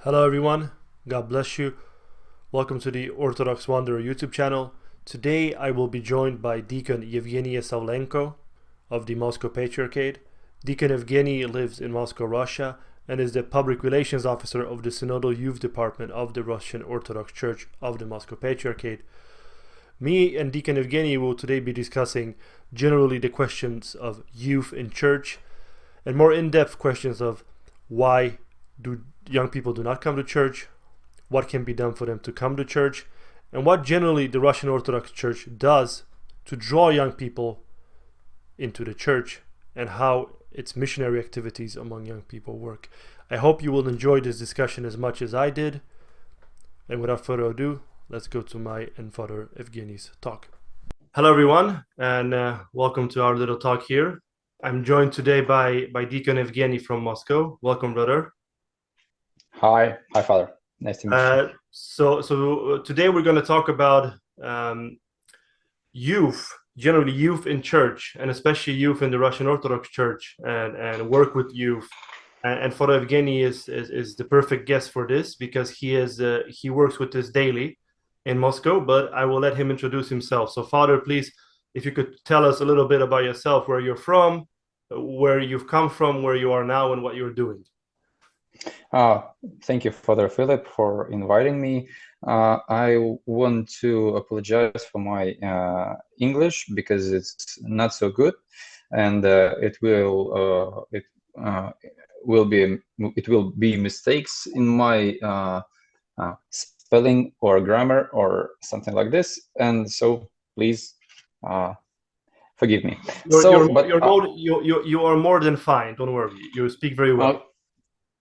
Hello everyone, God bless you. Welcome to the Orthodox Wanderer YouTube channel. Today I will be joined by Deacon Evgeniy Esaulenko of the Moscow Patriarchate. Deacon Evgeniy lives in Moscow, Russia, and is the Public Relations Officer of the Synodal Youth Department of the Russian Orthodox Church of the Moscow Patriarchate. Me and Deacon Evgeniy will today be discussing generally the questions of youth in church and more in-depth questions of why do young people do not come to church, what can be done for them to come to church, and what generally the Russian Orthodox Church does to draw young people into the church, and how its missionary activities among young people work. I hope you will enjoy this discussion as much as I did, and without further ado, let's go to my and Father Evgeniy's talk. Hello everyone, and welcome to our little talk here. I'm joined today by Deacon Evgeniy from Moscow. Welcome, brother. Hi, Father. Nice to meet you. So today we're going to talk about youth, generally youth in church, and especially youth in the Russian Orthodox Church, and work with youth. And Father Evgeniy is the perfect guest for this because he works with this daily in Moscow. But I will let him introduce himself. So Father, please, if you could tell us a little bit about yourself, where you're from, where you've come from, where you are now, and what you're doing. Thank you, Father Philip, for inviting me. I want to apologize for my English because it's not so good, and it will be mistakes in my spelling or grammar or something like this, and so please forgive me. You are more than fine. Don't worry. You speak very well.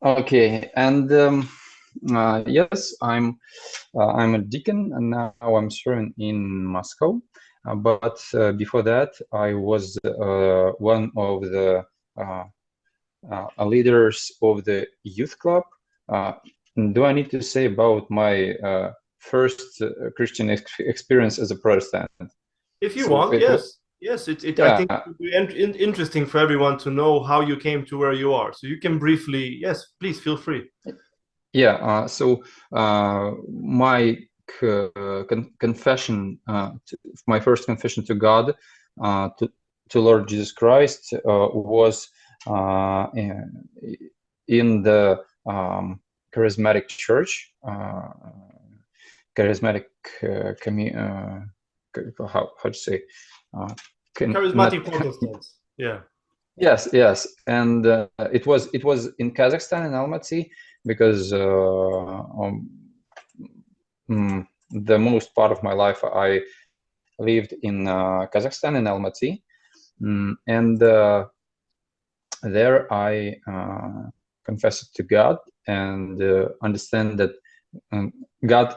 Okay, and yes, I'm a deacon, and now I'm serving in Moscow. But before that, I was one of the leaders of the youth club. Do I need to say about my first Christian experience as a Protestant? If you want, yes. Yes, I think it would be interesting for everyone to know how you came to where you are. So you can briefly, yes, please feel free. Yeah, so my confession, my first confession to God, to Lord Jesus Christ, was in the charismatic church, charismatic how to say, charismatic Protestants. Yeah. Yes, and it was in Kazakhstan, in Almaty, because the most part of my life I lived in Kazakhstan, in Almaty, and there I confessed to God and understand that God.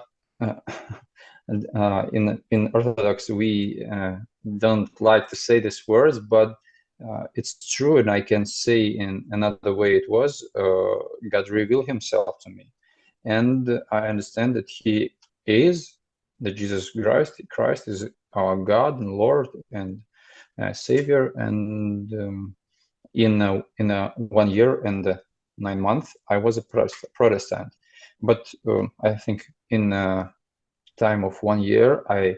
In Orthodox, we don't like to say these words, but it's true, and I can say in another way it was, God revealed himself to me. And I understand that that Jesus Christ is our God and Lord and Savior. And in 1 year and 9 months, I was a Protestant. But I think in time of 1 year, I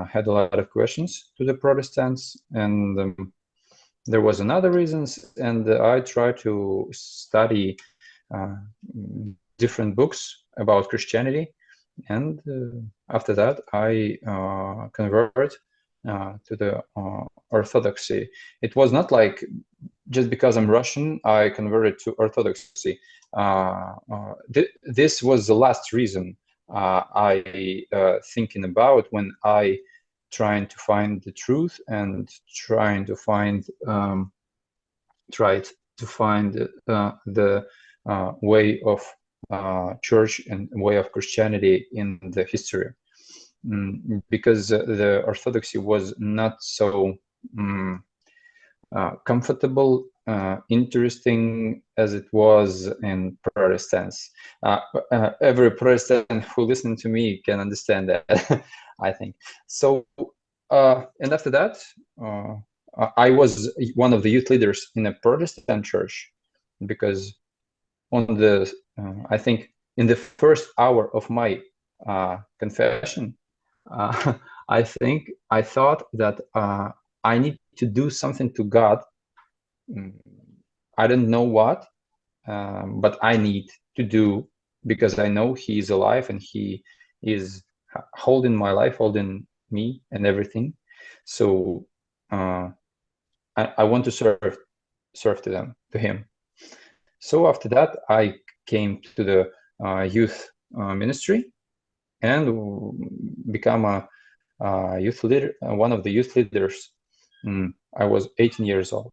had a lot of questions to the Protestants, and there was another reasons, and I tried to study different books about Christianity, and after that I converted to the Orthodoxy. It was not like just because I'm Russian I converted to Orthodoxy. This was the last reason I thinking about when I trying to find the truth and tried to find the way of church and way of Christianity in the history, because the Orthodoxy was not so comfortable, interesting as it was in Protestants. Every Protestant who listened to me can understand that. I think so. And after that, I was one of the youth leaders in a Protestant church, because on the I think in the first hour of my confession, I thought that I need to do something to God. I don't know what, but I need to do, because I know He is alive and He is holding my life, holding me and everything. So I want to serve to Him. So after that, I came to the youth ministry and become a youth leader, one of the youth leaders. I was 18 years old.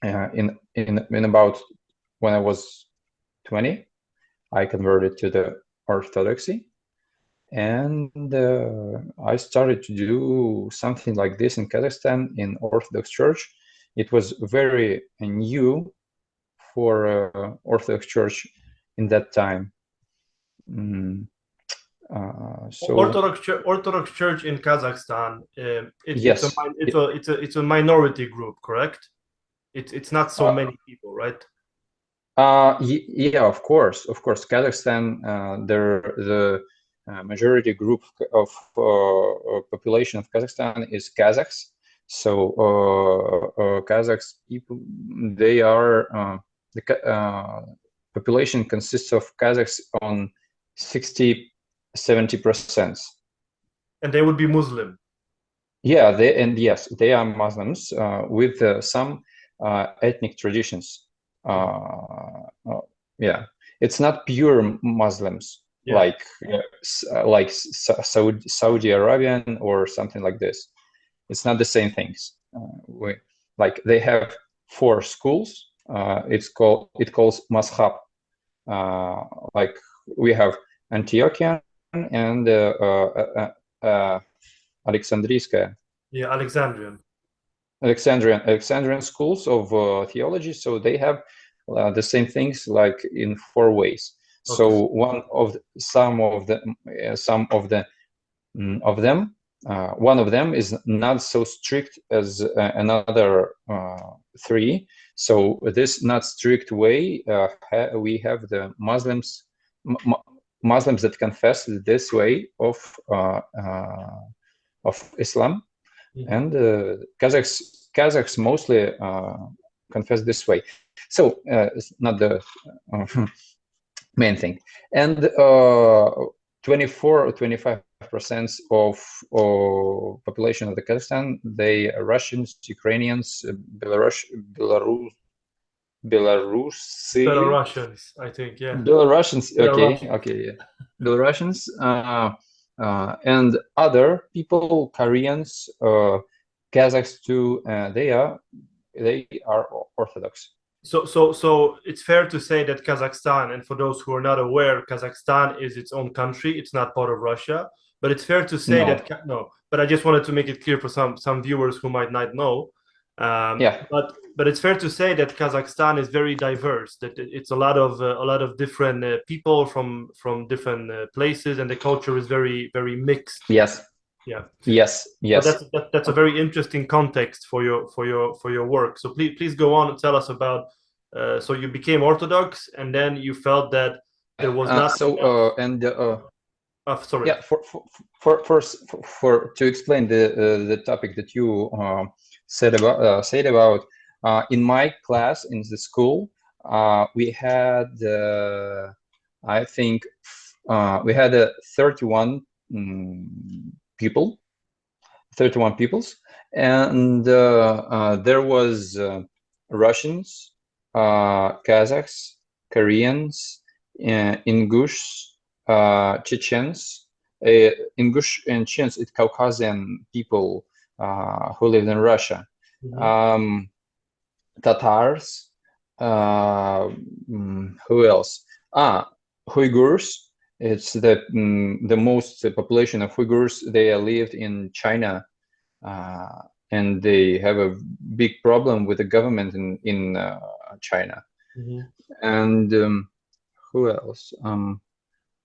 In about when I was 20, I converted to the Orthodoxy, and I started to do something like this in Kazakhstan in Orthodox Church. It was very new for Orthodox Church in that time. Orthodox Church in Kazakhstan. Yes, it's a minority group, correct? It's not so many people, right? Yeah, of course. Kazakhstan, the majority group of population of Kazakhstan is Kazakhs. So Kazakhs people, they are the population consists of Kazakhs on 60-70%. And they would be Muslim. Yeah, yes, they are Muslims with some ethnic traditions. Yeah, it's not pure Muslims, like Saudi Arabian or something like this. It's not the same things. Like they have 4 schools. It calls Mazhab. Like we have Antiochian and Alexandriskaya. Yeah, Alexandrian schools of theology. So they have the same things, like in 4 ways. Okay. So some of them, one of them is not so strict as another 3. So this not strict way, we have the Muslims that confess this way of Islam. And Kazakhs mostly confess this way. So it's not the main thing. And 24 or 25% of population of the Kazakhstan, they are Russians, Ukrainians, Belarusians, I think, yeah. Belarusians, okay, yeah. Belarusians, and other people, Koreans, Kazakhs too. They are Orthodox. So it's fair to say that Kazakhstan, and for those who are not aware, Kazakhstan is its own country. It's not part of Russia. But it's fair to say that no. But I just wanted to make it clear for some viewers who might not know. Yeah. But it's fair to say that Kazakhstan is very diverse. That it's a lot of different people from different places, and the culture is very mixed. Yes. Yeah. Yes. So that's a very interesting context for your work. So please go on and tell us about. So you became Orthodox, and then you felt that there was not sorry. Yeah, for to explain the topic that you said about in my class in the school, we had I think we had 31 peoples, and there was Russians, Kazakhs, Koreans, Ingush, Chechens. Ingush and Chechens, it's Caucasian people who lived in Russia. Tatars. Who else? Uyghurs. It's the most population of Uyghurs. They lived in China, and they have a big problem with the government in China. And who else?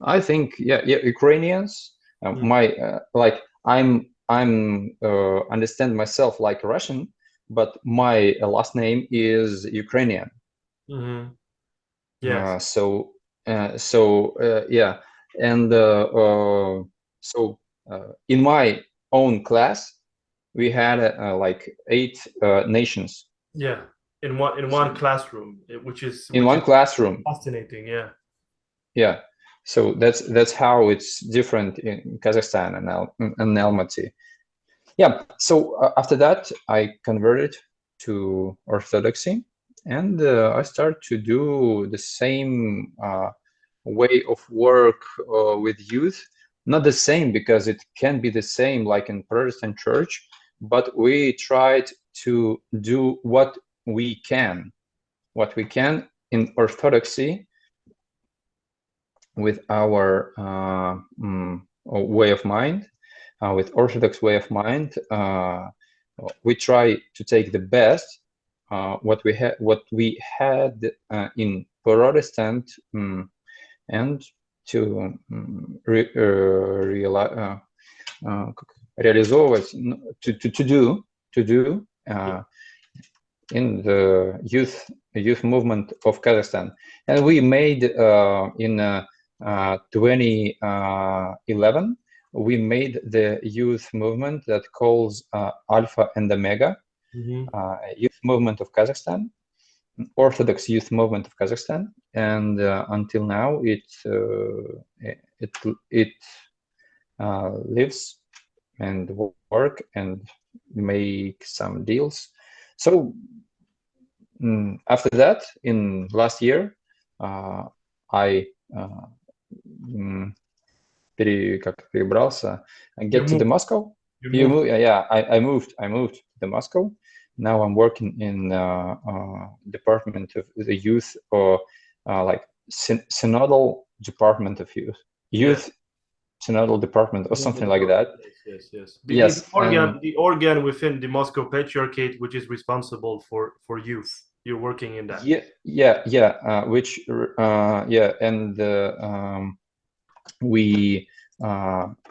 I think Ukrainians. I'm understand myself like Russian, but my last name is Ukrainian. Yes. So Yeah, and in my own class, we had like 8 nations. Yeah, in one classroom, which is In one classroom. fascinating. Yeah. Yeah, so that's how it's different in Kazakhstan and Almaty. Yeah, so after that I converted to Orthodoxy, and I started to do the same way of work with youth. Not the same, because it can be the same like in Protestant church, but we tried to do what we can in Orthodoxy with our way of mind, with Orthodox way of mind. We try to take the best what we had in Protestant, and to реализовывать, to do in the youth movement of Kazakhstan. And we made in 2011, we made the youth movement that calls Alpha and Omega, youth movement of Kazakhstan, Orthodox youth movement of Kazakhstan, and until now it lives and work and make some deals. So after that, in last year, I перебрался, get to the Moscow. Yeah, I moved to Moscow. Now I'm working in department of the youth, or like Synodal department of youth Synodal department, or something like that. Yes. The organ within the Moscow Patriarchate, which is responsible for youth. You're working in that. Yeah.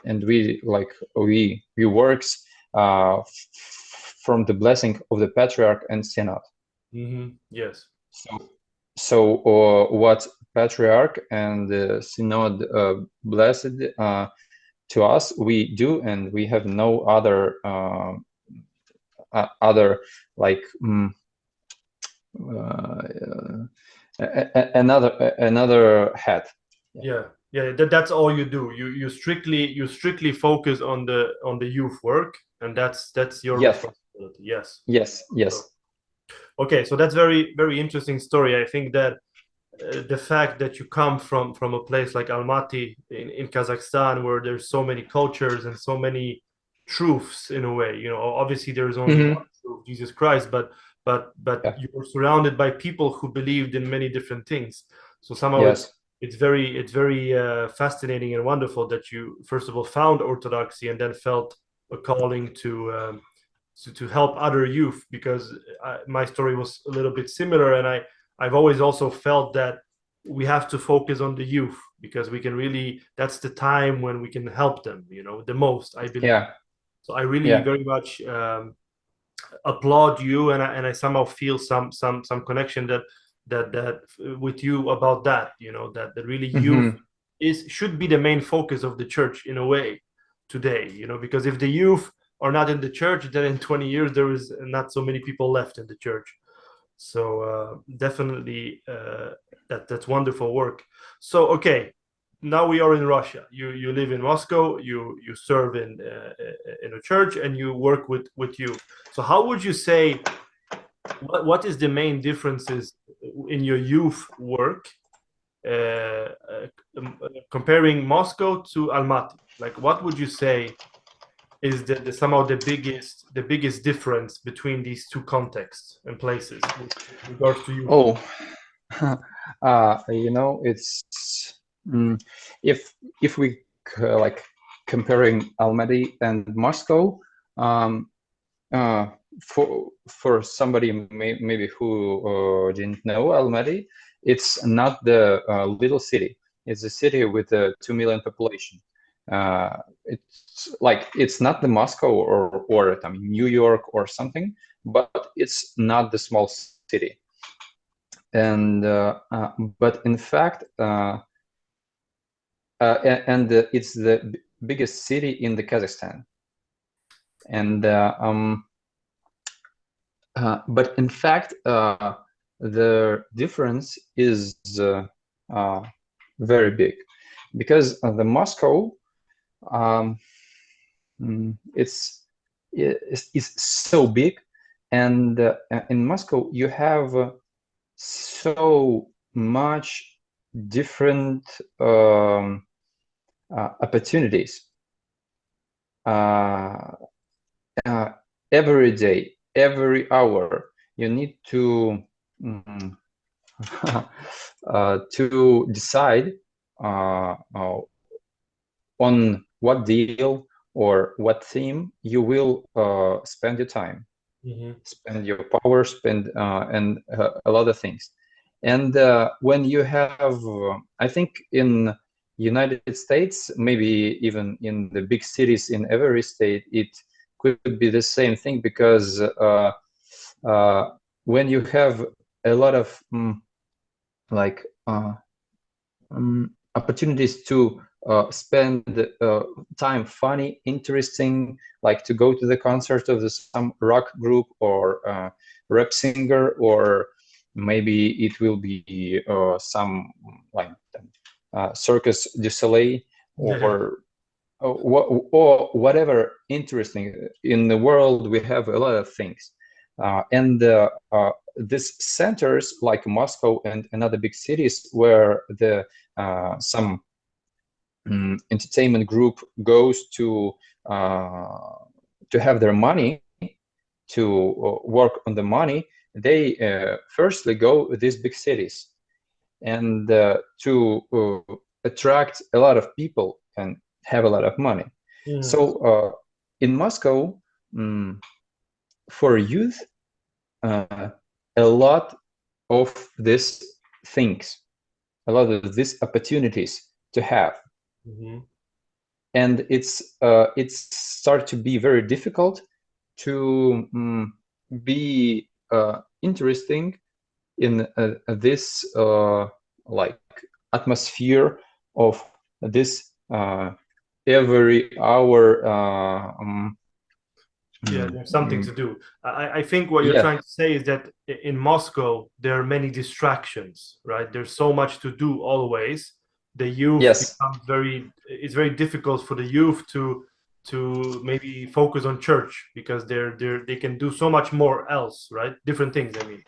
And we works from the blessing of the Patriarch and Synod. Yes. So what Patriarch and the Synod blessed to us, we do, and we have no other like another hat. Yeah. That's all you do. You strictly focus on the youth work, and that's your responsibility. Yes. Okay, so that's very interesting story. I think that the fact that you come from a place like Almaty in Kazakhstan, where there's so many cultures and so many truths in a way, obviously there's only one truth, Jesus Christ, but you're surrounded by people who believed in many different things. So somehow it's very fascinating and wonderful that you first of all found Orthodoxy and then felt a calling to help other youth, because my story was a little bit similar, and I've always also felt that we have to focus on the youth, because we can really, that's the time when we can help them, the most, I believe. So I really very much applaud you, and I somehow feel some connection that with you about that, that really youth should be the main focus of the church in a way today, because if the youth are not in the church, then in 20 years there is not so many people left in the church. So definitely that's wonderful work. So okay, now we are in Russia. You live in Moscow. You serve in a church, and you work with youth. So how would you say, what is the main differences in your youth work comparing Moscow to Almaty? Like, what would you say is somehow the biggest difference between these two contexts and places with regards to you? It's if we like comparing Almaty and Moscow, for somebody maybe who didn't know Almaty, it's not the little city. It's a city with a 2 million population. It's not the Moscow or New York or something, but it's not the small city. And but in fact, and it's the biggest city in the Kazakhstan. And but in fact, the difference is very big, because the Moscow, it's so big, and in Moscow you have so much different opportunities every day, every hour. You need to to decide on what deal or what theme you will spend your time, spend your power, spend and a lot of things. And when you have, I think in United States, maybe even in the big cities in every state, it could be the same thing, because when you have a lot of like opportunities to spend time funny, interesting, like to go to the concert of some rock group or rap singer, or maybe it will be some like Circus du Soleil, or whatever interesting in the world. We have a lot of things, and these centers like Moscow and other big cities, where the some entertainment group goes to have their money, to work on the money, they firstly go to these big cities, and to attract a lot of people and have a lot of money. So in Moscow, for youth, a lot of these things, a lot of these opportunities to have. And it's start to be very difficult to be interesting in this like atmosphere of this every hour. There's something to do. I think what you're trying to say is that in Moscow there are many distractions, right? There's so much to do always. The youth becomes it's very difficult for the youth to maybe focus on church, because they can do so much more else, right? Different things, I mean.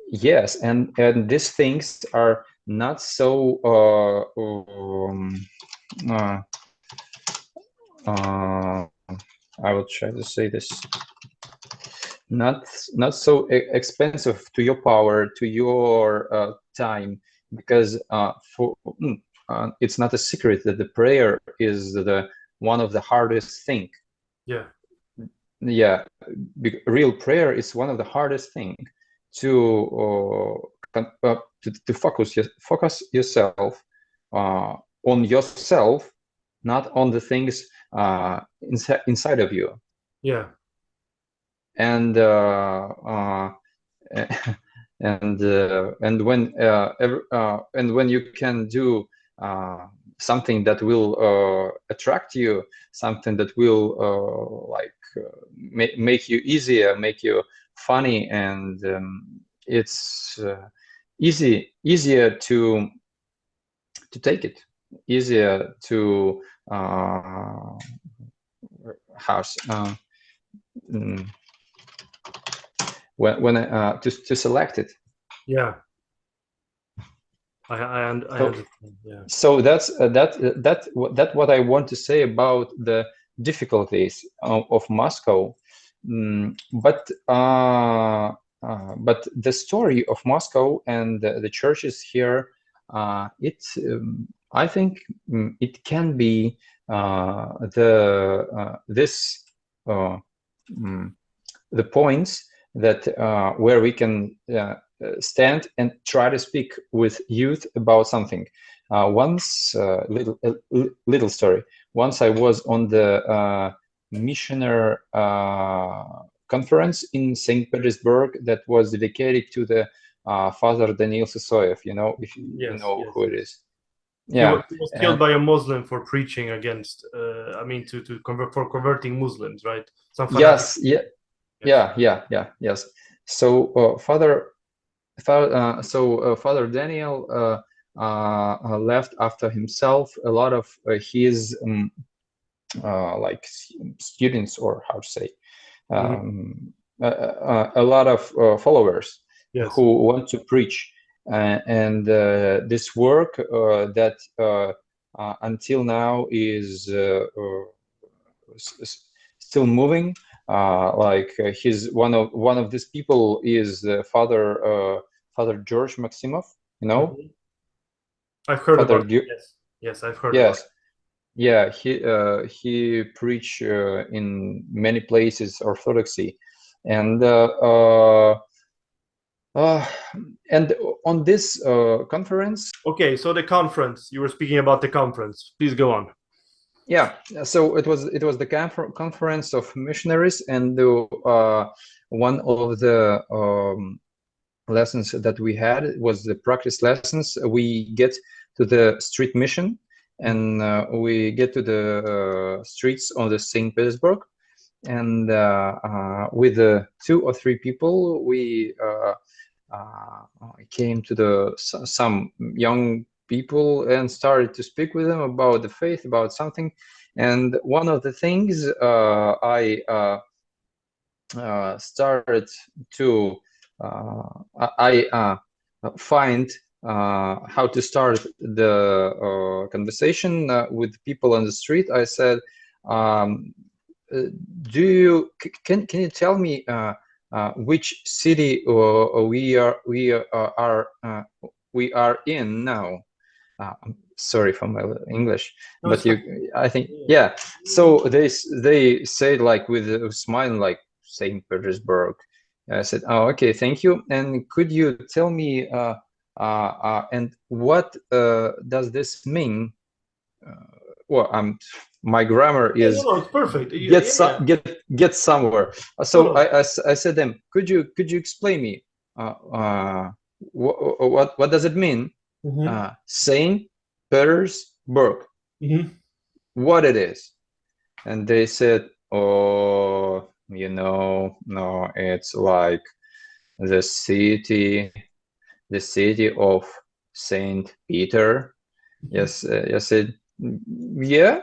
Yes, and these things are not so I will try to say this, not so expensive to your power, to your time, because for it's not a secret that the prayer is one of the hardest thing. Real prayer is one of the hardest thing to focus yourself on yourself, not on the things inside of you. And and when you can do something that will attract you, something that will like make you easier, make you funny, and it's easier to take it, easier to when to select it. I understand. So that's what I want to say about the difficulties of Moscow. But the story of Moscow and the churches here, I think it can be the points that where we can stand and try to speak with youth about something. Once, little story. Once I was on the Missionary conference in St. Petersburg that was dedicated to the Father Daniil Sisoyev. You know, if you know who it is. Yeah. He was killed And by a Muslim for preaching against. I mean, to convert for converting Muslims, right? Some fanatic. yes, yeah, Yes. yes. So Father Daniel left after himself a lot of his like students, or how to say, a lot of followers Yes. who want to preach, and this work that until now is still moving. He's one of these people is Father George Maximov. You know, I've heard Father. about it. Yes. Yes, I've heard about Yes. Yeah, he preached in many places Orthodoxy, and and on this conference. it. Okay, so the conference. You were speaking about the conference. Please go on. Yeah, so it was the conference of missionaries, and one of the lessons that we had was the practice lessons. We get to the street mission, and we get to the streets of the St. Petersburg, and with 2 or 3 people, we came to some young people and started to speak with them about the faith, about something. And one of the things I started to find how to start the conversation with people on the street. I said, can you tell me which city we are in now? I'm sorry for my English, No, but it's fine. I think, yeah. So they say, like, with a smile, like, St. Petersburg. I said, oh, okay, thank you. And could you tell me and what does this mean? Well, my grammar is No, it's perfect. get somewhere. So I said them, could you explain me what does it mean? Saint Petersburg, what it is? And they said, oh, no, it's like the city of Saint Peter. Yes, I said, yeah.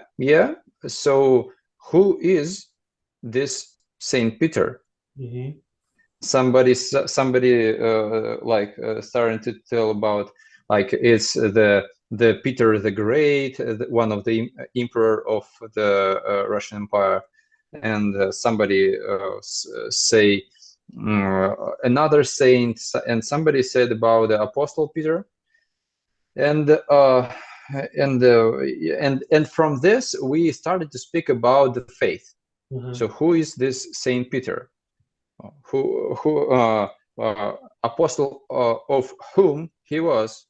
So who is this Saint Peter? Somebody starting to tell about, like, it's the Peter the Great, one of the emperor of the Russian Empire, and somebody say another saint, and somebody said about the Apostle Peter, and from this we started to speak about the faith. So who is this Saint Peter? Who apostle of whom he was?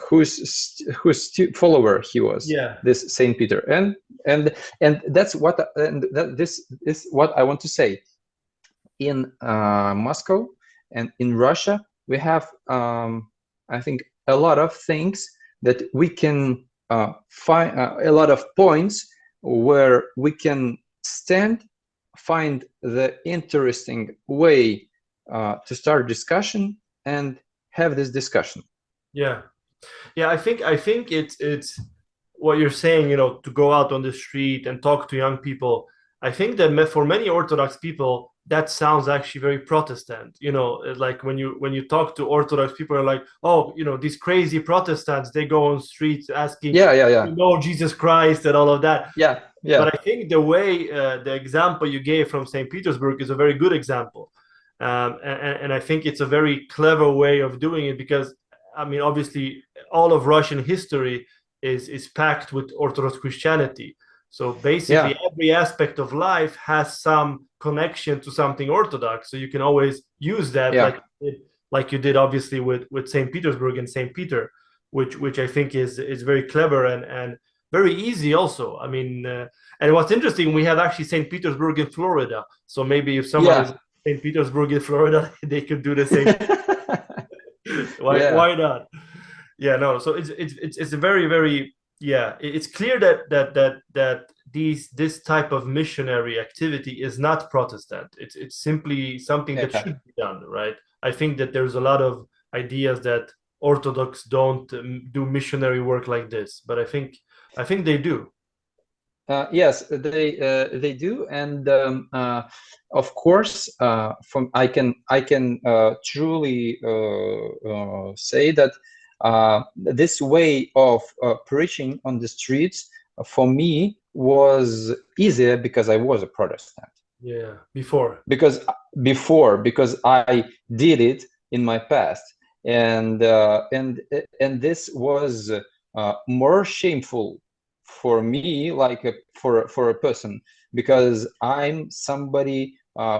Whose follower he was? Yeah. This Saint Peter, and that's what, and this is what I want to say. In Moscow and in Russia, we have I think a lot of things that we can find, a lot of points where we can find the interesting way to start discussion and have this discussion. Yeah. I think it's what you're saying, to go out on the street and talk to young people. I think that for many Orthodox people, that sounds actually very Protestant. Like when you talk to Orthodox people, are like, oh, these crazy Protestants, they go on streets asking, Jesus Christ and all of that. Yeah. But I think the way, the example you gave from St. Petersburg is a very good example. And I think it's a very clever way of doing it, because, I mean, obviously, all of Russian history is packed with Orthodox Christianity. So basically, every aspect of life has some connection to something Orthodox. So you can always use that, like you did, obviously, with St. Petersburg and St. Peter, which I think is very clever and very easy also. I mean, and what's interesting, we have actually St. Petersburg in Florida. So maybe if someone is St. Petersburg in Florida, they could do the same. Why not? Yeah, no. So it's a very, very, yeah. It's clear that this type of missionary activity is not Protestant. It's simply something that Yeah. should be done, right? I think that there's a lot of ideas that Orthodox don't do missionary work like this, but I think they do. Yes, they do, and of course, from I can truly say that this way of preaching on the streets for me was easier because I was a Protestant. Yeah, before. Because because I did it in my past, and this was more shameful for me, like for a person, because I'm somebody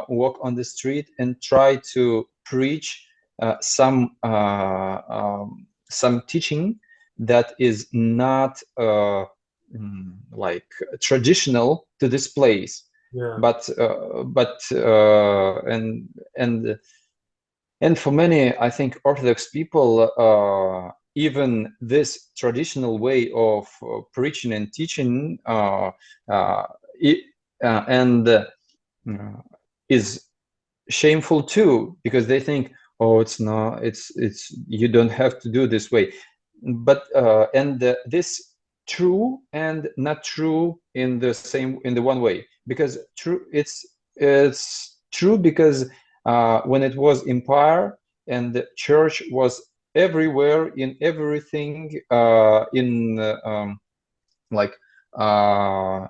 walk on the street and try to preach some teaching that is not like traditional to this place, Yeah, but and for many, I think, Orthodox people, even this traditional way of preaching and teaching uh, it, and is shameful too, because they think, oh, it's not, it's you don't have to do this way. But and this true and not true in the one way, because true, it's true because when it was empire and the church was everywhere in everything, in like uh,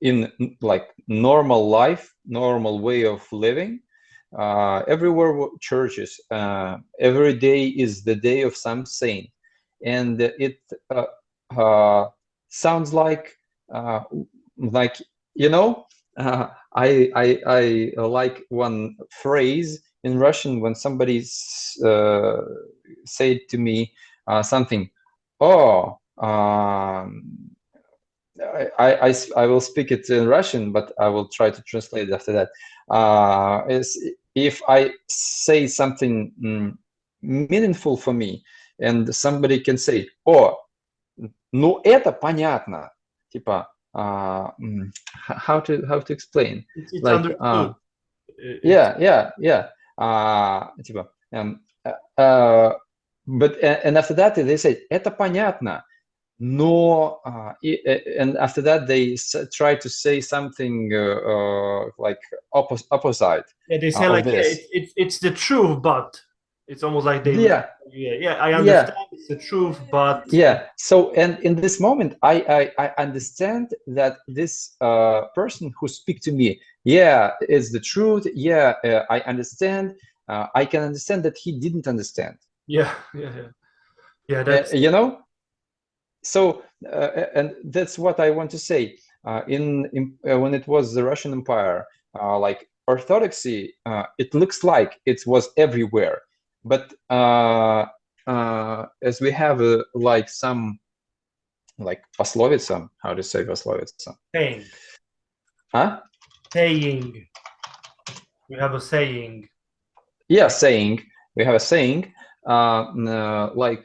in like normal life, normal way of living, everywhere churches, every day is the day of some saint, and it uh, sounds uh, like you know uh, I like one phrase in Russian when somebody said to me something. Oh, I will speak it in Russian, but I will try to translate it after that. If I say something meaningful for me, and somebody can say, "О, ну это понятно," типа, how to explain? it's Like, understood. It's yeah. Типа, uh, but and after that they say, "Это понятно." No, and after that they try to say something like opposite Yeah, they say of like, yeah, this. it's the truth, but it's almost like they, Yeah, yeah, I yeah, understand it's the truth, but yeah. So, and in this moment, I understand that this person who speak to me, yeah, is the truth. Yeah, I understand. I can understand that he didn't understand. yeah, yeah, yeah, yeah. That's You know, so and that's what I want to say. When it was the Russian Empire, like Orthodoxy, it looks like it was everywhere, but as we have like some like пословица, how to say пословица? saying, Huh? saying. We have a saying. Yeah, saying. We have a saying like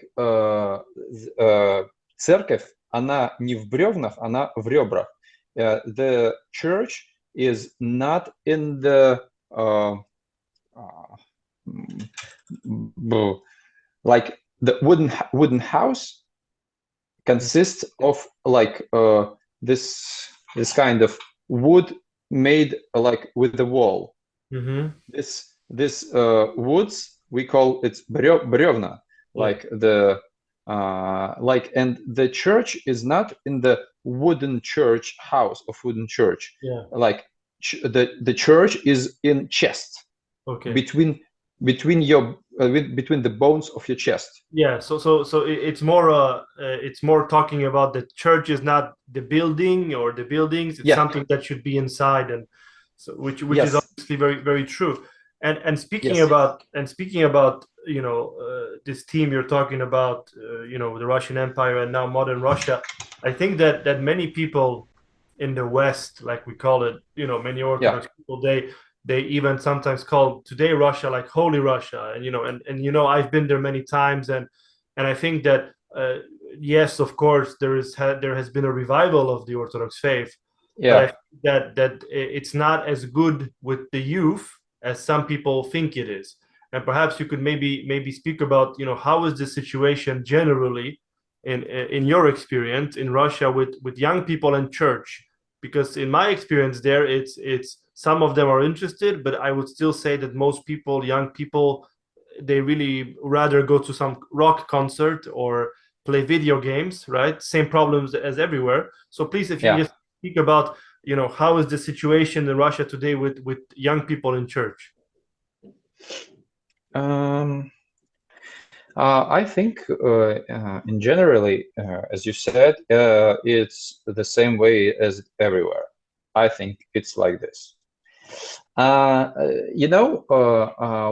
церковь, она не в бревнах, она в ребрах. The church is not in the like the wooden house consists of like this kind of wood made like with the wall. Mm-hmm. This woods we call it бревна, Yeah, like the like, and the church is not in the wooden church house of wooden church, yeah. like the church is in chest, Okay. between your between the bones of your chest. Yeah. So it's more talking about the church is not the building or the buildings. It's Yeah. something that should be inside, and so which is Yes. obviously very, very true. And speaking Yes. about this team you're talking about, the Russian Empire and now modern Russia, I think that many people in the West, like we call it, many Yeah. Orthodox people, they even sometimes call today Russia like Holy Russia, and I've been there many times, and I think that yes, of course, there has been a revival of the Orthodox faith, but I Yeah, think that it's not as good with the youth as some people think it is. And perhaps you could maybe speak about, how is the situation generally in your experience in Russia with young people and church? Because in my experience there, it's some of them are interested, but I would still say that most people, young people, they really rather go to some rock concert or play video games, right? Same problems as everywhere. So please, if you can yeah. just speak about, how is the situation in Russia today with young people in church? Um, I think in generally, as you said, it's the same way as everywhere. I think it's like this.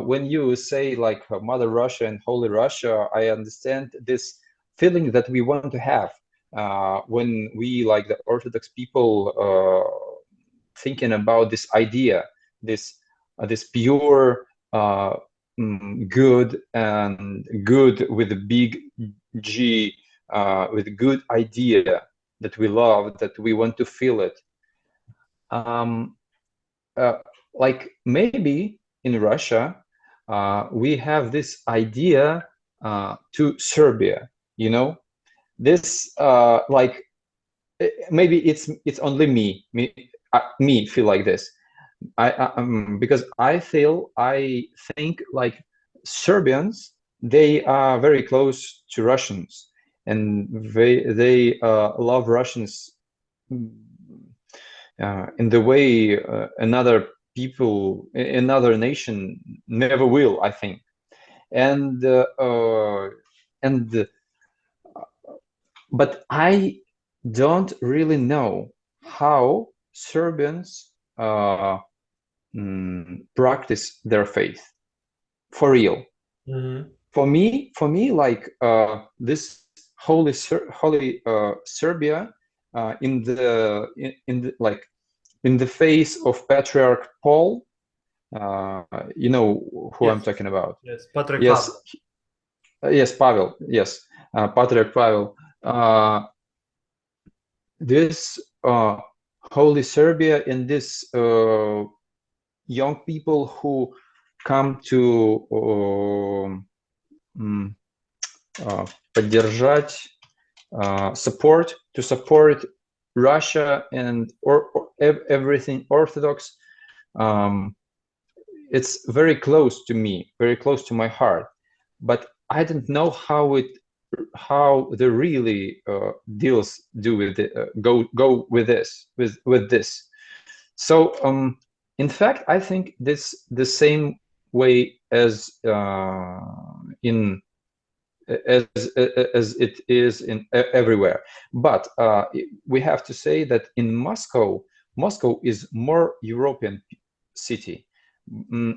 When you say like Mother Russia and Holy Russia, I understand this feeling that we want to have when we, like the Orthodox people, thinking about this idea, this pure, good, and good with a big G, with good idea that we love, that we want to feel it. Um, uh, like maybe in Russia, we have this idea to Serbia, this like maybe it's only me feel like this. Because I think like Serbians, they are very close to Russians, and they love Russians in the way another nation never will, I think. And but I don't really know how Serbians practice their faith for real. Mm-hmm. For me, like this holy Serbia, in the face of Patriarch Paul, you know who I'm Yes, talking about. yes, Patrick Yes, Pavel. yes, Pavel. Yes, Patriarch Pavel. This holy Serbia and this young people who come to поддержать, support Russia and everything Orthodox. It's very close to me, very close to my heart, but I don't know how the really deals do with it, go with this. So in fact, I think this the same way as in as it is in everywhere. But we have to say that in Moscow is more European city.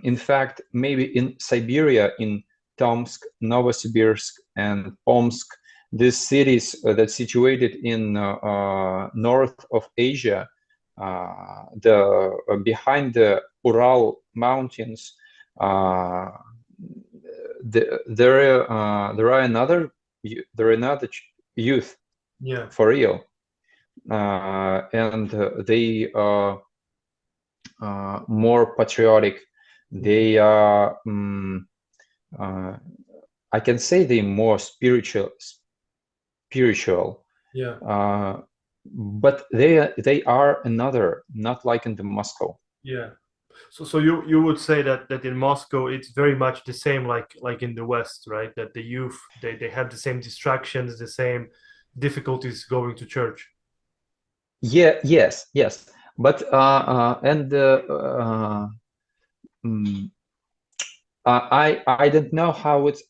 In fact, maybe in Siberia, in Tomsk, Novosibirsk, and Omsk, these cities that situated in north of Asia, behind the Ural mountains, there are another youth Yeah. for real, and they are more patriotic. They are I can say they more spiritual, Yeah. but they are another, not like in the Moscow. Yeah. So you would say that in Moscow it's very much the same like in the West, right? That the youth they have the same distractions, the same difficulties going to church. Yeah, yes, but and mm, I don't know how it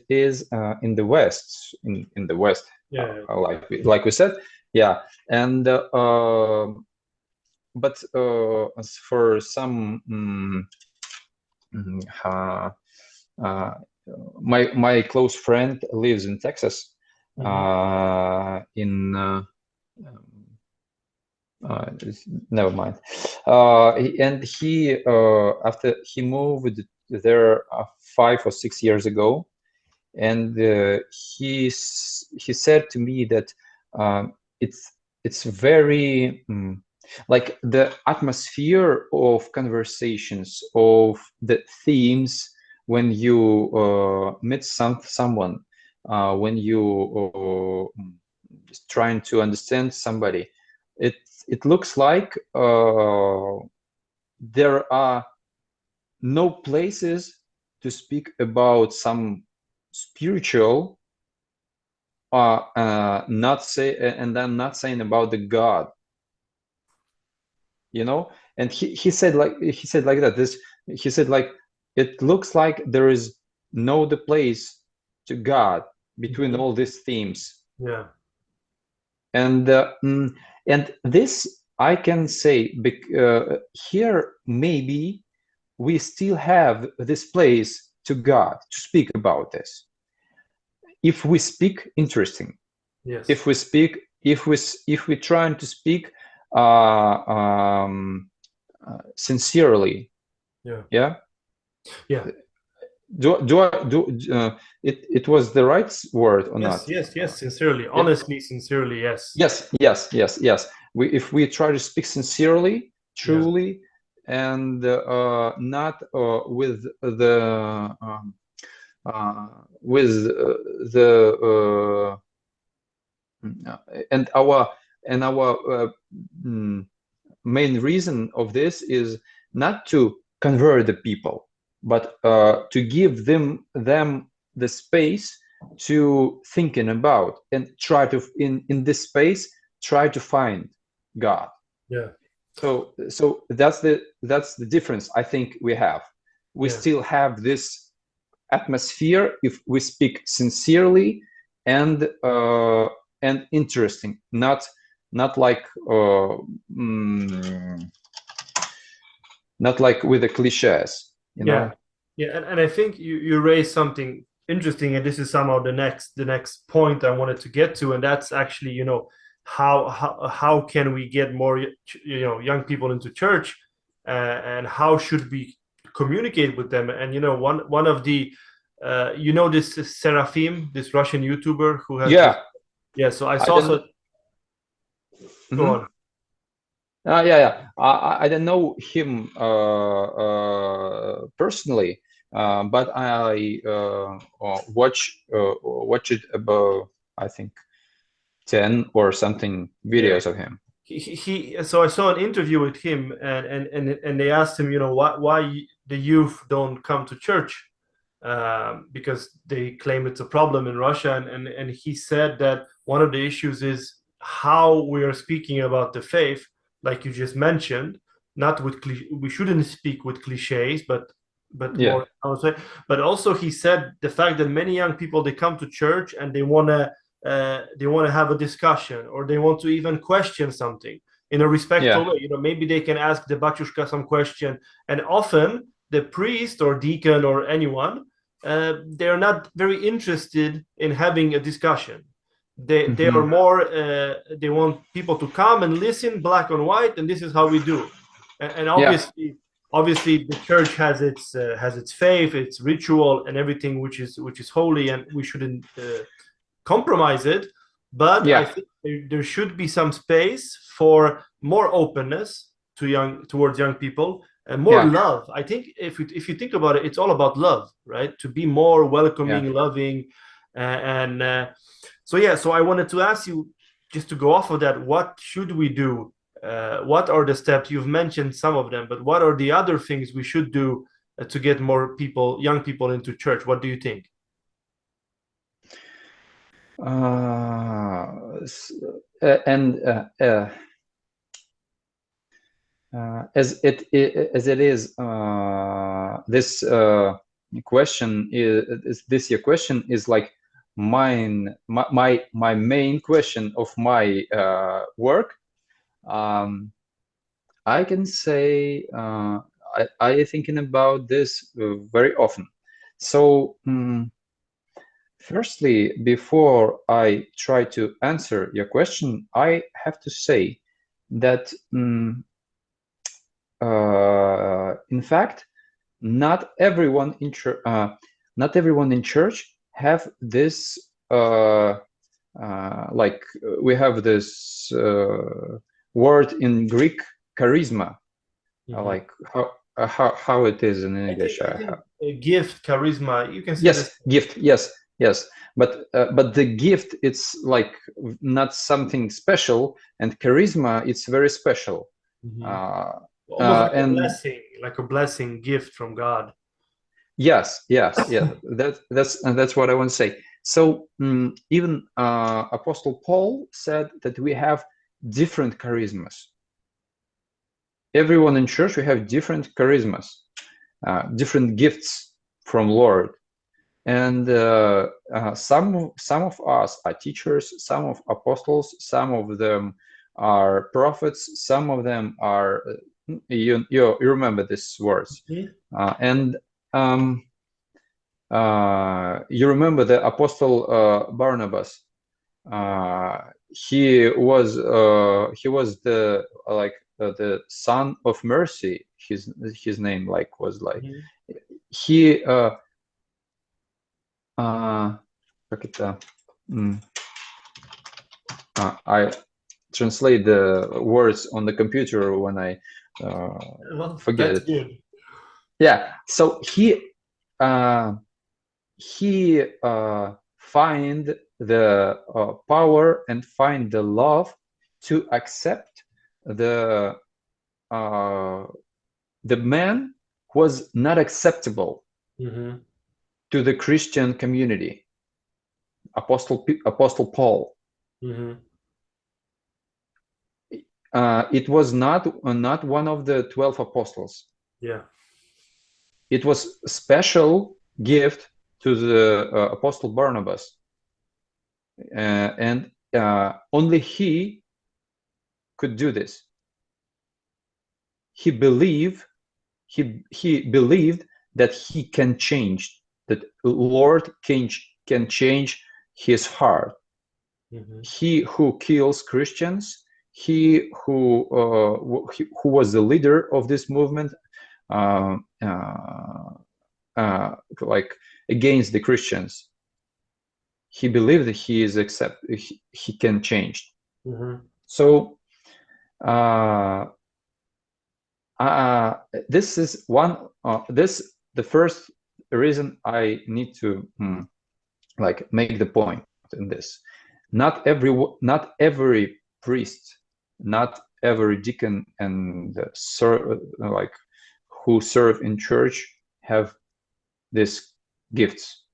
is in the West, in the West, Yeah. like we said, yeah. And but as for some uh, uh, my close friend lives in Texas, Mhm. in never mind. And he after he moved there 5 or 6 years ago, and he said to me that it's very like the atmosphere of conversations, of the themes when you meet someone, when you trying to understand somebody, it looks like there are no places to speak about some spiritual, not say, and I'm not saying about the God, you know. And he said like that, he said like, it looks like there is no the place to God between all these themes. Yeah. And this I can say, here maybe we still have this place to God to speak about this, if we speak interesting. Yes. If we trying to speak sincerely. Yeah. Yeah. Yeah. It was the right word or Yes. not? Yes. Sincerely, honestly, sincerely. Yes. Yes. If we try to speak sincerely, truly, and not with the and our main reason of this is not to convert the people, but to give them the space to thinking about, and try to in this space try to find God. Yeah. So that's the difference I think we have. We still have this atmosphere if we speak sincerely and interesting, not like not like with the cliches, you know. Yeah, and I think you raised something interesting, and this is somehow the next point I wanted to get to, and that's actually, how can we get more young people into church, and how should we communicate with them? And one of the this Seraphim, this Russian YouTuber who has so I saw so go on. I don't know him personally, but I watch it about, I think, 10 or something videos of him. So I saw an interview with him, and they asked him, why the youth don't come to church, because they claim it's a problem in Russia, and he said that one of the issues is how we are speaking about the faith, like you just mentioned. Not with we shouldn't speak with cliches, but more, I would say. But also he said the fact that many young people, they come to church and they want to have a discussion, or they want to even question something in a respectful way. Maybe they can ask the batyushka some question, and often the priest or deacon or anyone, they are not very interested in having a discussion. They are more, they want people to come and listen, black and white, and this is how we do. And obviously the church has its faith, its ritual, and everything which is holy, and we shouldn't compromise it. But I think there should be some space for more openness towards young people, and more love. I think if you think about it, it's all about love, right? To be more welcoming, loving, so I wanted to ask you, just to go off of that, what should we do? What are the steps? You've mentioned some of them, but what are the other things we should do to get more young people into church? What do you think? As it is, this question is this your question is like my main question of my work. I can say I thinking about this very often. So firstly, before I try to answer your question, I have to say that in fact, not everyone in church have this like we have this word in Greek, charisma. Like how it is in English. I think a gift, charisma, you can say Yes, this. gift. Yes. But the gift, it's like not something special, and charisma, it's very special. Almost like And a blessing gift from God. yes. That's what I want to say. So even Apostle Paul said that we have different charismas. Everyone in church, we have different charismas, different gifts from Lord. And some of us are teachers, some of apostles, some of them are prophets, some of them are you remember these words. And you remember the apostle Barnabas. He was the the son of mercy. His name was he как это? I translate the words on the computer when I forget it. Good. Yeah, so he find the power and find the love to accept the man who was not acceptable to the Christian community. Apostle Paul. It was not one of the 12 apostles. Yeah. It was a special gift to the apostle Barnabas, and only he could do this. He believed that he can change, that Lord can change his heart. He who kills Christians, he who was the leader of this movement, like against the Christians, he believed that he is he can change. So this is one the first reason I need to like make the point in this. Not every priest, not every deacon and who serve in church have these gifts.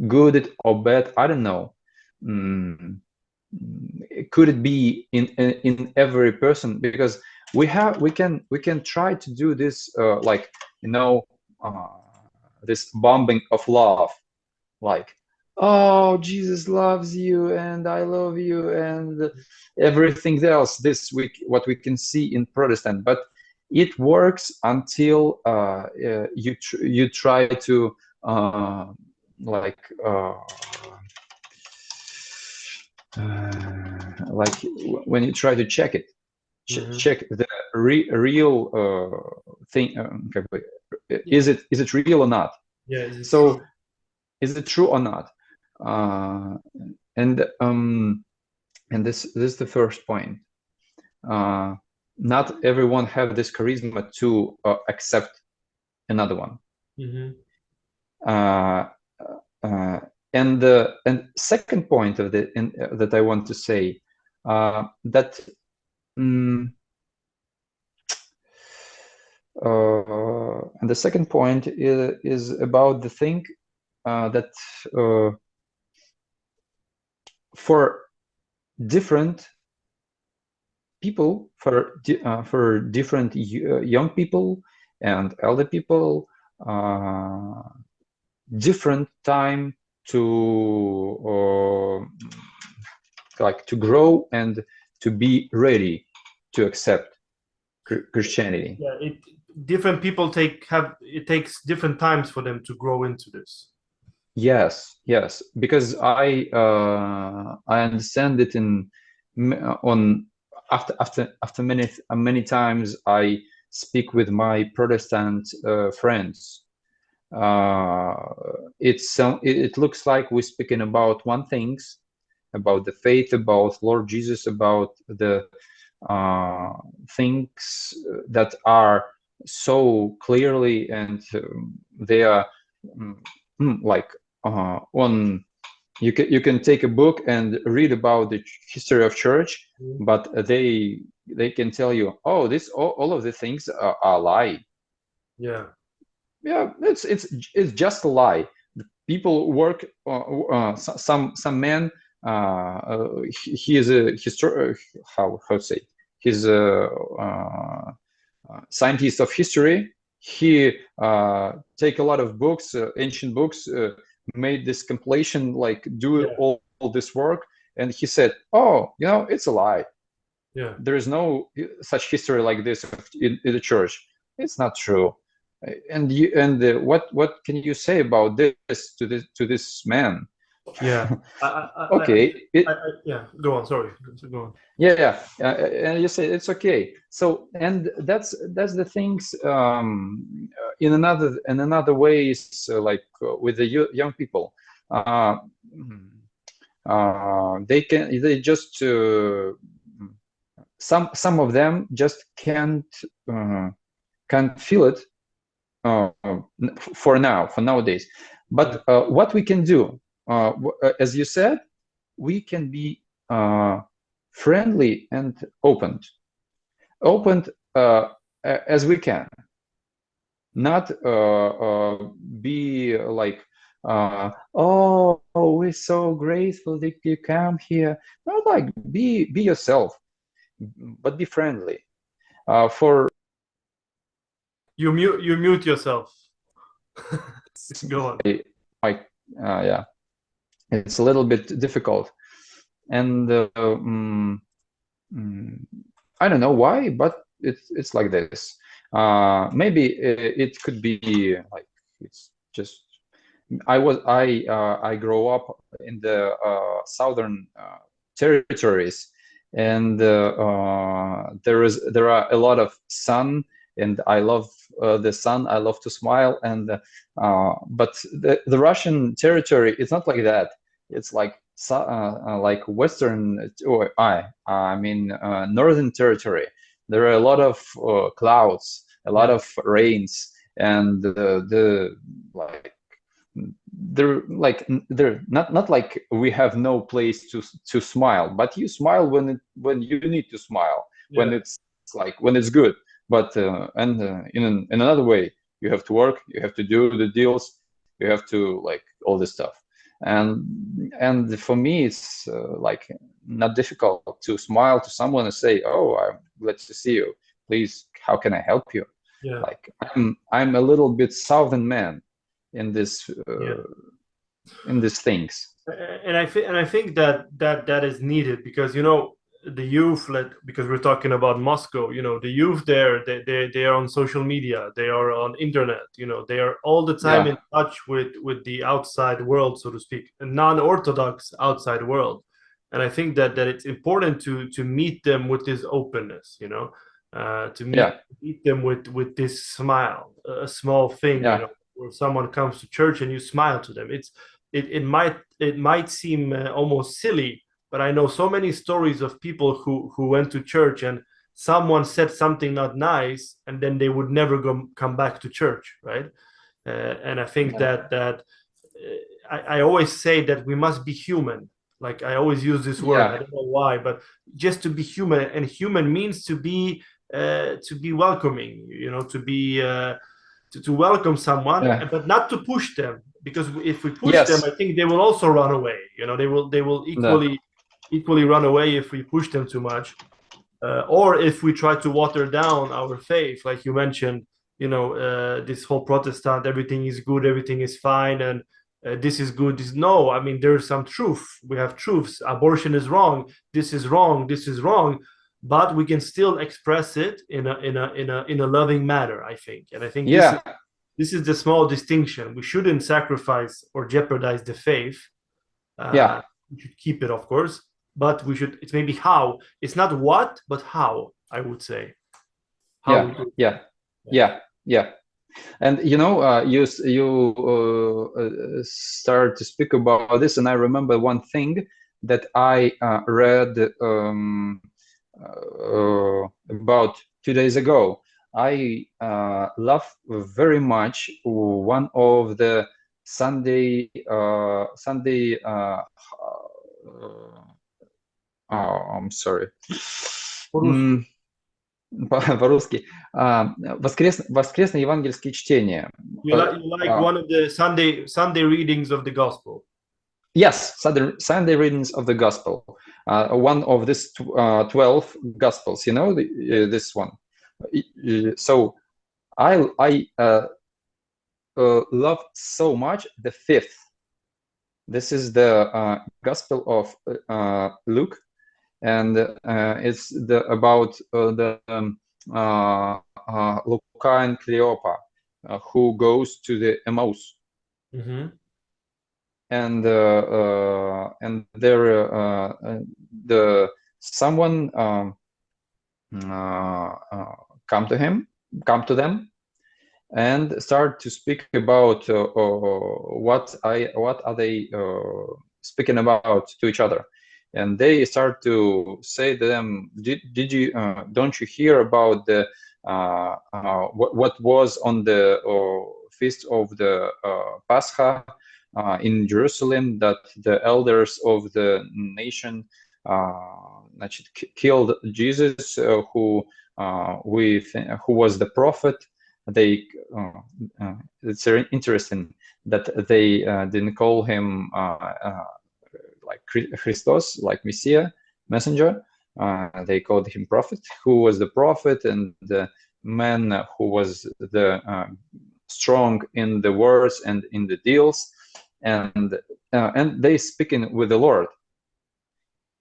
Good or bad, I don't know. Could it be in every person? Because we can try to do this this bombing of love, like, oh, Jesus loves you and I love you and everything else. What we can see in Protestant, but it works until you try to when you try to check it, check the real thing. Is it real or not? Yeah. Is it true or not? And this is the first point. Not everyone have this charisma to accept another one. And second point of that I want to say that and the second point is about the thing that for different people, for different young people and elder people, different time to to grow and to be ready to accept Christianity. Yeah, different people it takes different times for them to grow into this. Yes, because I understand it after many times I speak with my Protestant friends, it looks like we're speaking about one things, about the faith, about Lord Jesus, about the things that are so clearly, and they are like on. You can take a book and read about the history of church, but they can tell you, oh, this all of the things are lie. Yeah. It's just a lie. People work. Some man. He is a how to say, he's a scientist of history. He take a lot of books, ancient books, made this compilation, like do all this work, and he said, oh, it's a lie. Yeah. There is no such history like this in the church. It's not true. And what can you say about this to this man? Yeah. Okay. Yeah. Go on. Sorry. Go on. Yeah. And you say it's okay. So, and that's the things in another ways, like with the young people. They just some of them just can't feel it for nowadays. But what we can do, as you said, we can be friendly and open as we can, not be like, oh, we're so grateful that you come here. Not like, be yourself, but be friendly. For you mute yourself. Go on. Yeah, it's a little bit difficult, and I don't know why, but it's like this. Maybe it could be like, it's just I grow up in the southern territories, and there are a lot of sun, and I love the sun. I love to smile, and but the Russian territory, it's not like that. It's like Western, or I mean Northern territory. There are a lot of clouds, a lot of rains, and they're not like we have no place to smile, but you smile when you need to smile, when it's good. But in another way, you have to work, you have to do the deals, you have to like all this stuff. And for me, it's like not difficult to smile to someone and say, oh, I'm glad to see you, please, how can I help you? Like, I'm a little bit southern man in this in these things. And I think that is needed, because the youth, because we're talking about Moscow, the youth there, they are on social media, they are on internet, they are all the time in touch with the outside world, so to speak, a non-Orthodox outside world. And I think that it's important to meet them with this openness, to meet them with this smile, a small thing, where someone comes to church and you smile to them. It might seem almost silly, but I know so many stories of people who went to church and someone said something not nice, and then they would never come back to church, right? And I think that I always say that we must be human. Like, I always use this word. I don't know why, but just to be human, and human means to be welcoming, to welcome someone, but not to push them, because if we push them, I think they will also run away. They will equally run away if we push them too much, or if we try to water down our faith, like you mentioned. This whole Protestant, everything is good, everything is fine, and this is good. No, I mean, there's some truth. We have truths. Abortion is wrong. This is wrong. This is wrong. But we can still express it in a loving manner, I think. And I think this is the small distinction. We shouldn't sacrifice or jeopardize the faith. We should keep it, of course, but we should. It's maybe how. It's not what, but how, I would say. Yeah. And you know, you start to speak about this, and I remember one thing that I read about 2 days ago. I love very much one of the Sunday I'm sorry. По-русски. Воскресные евангельские чтения. You like one of the Sunday readings of the gospel. Yes, Sunday readings of the gospel. One of this 12 gospels, you know, this one. So I love so much the fifth. This is the Gospel of Luke, and it's about the Luca and Cleopa, who goes to the Emmaus. Mm-hmm. And there someone come to them and start to speak about what are they speaking about to each other, and they start to say to them, did you don't you hear about the what was on the feast of the Pascha in Jerusalem, that the elders of the nation killed Jesus, who was the prophet. They it's very interesting that they didn't call him like Christos, like Messiah, messenger. They called him prophet, who was the prophet and the man who was the strong in the words and in the deals, and they speaking with the Lord,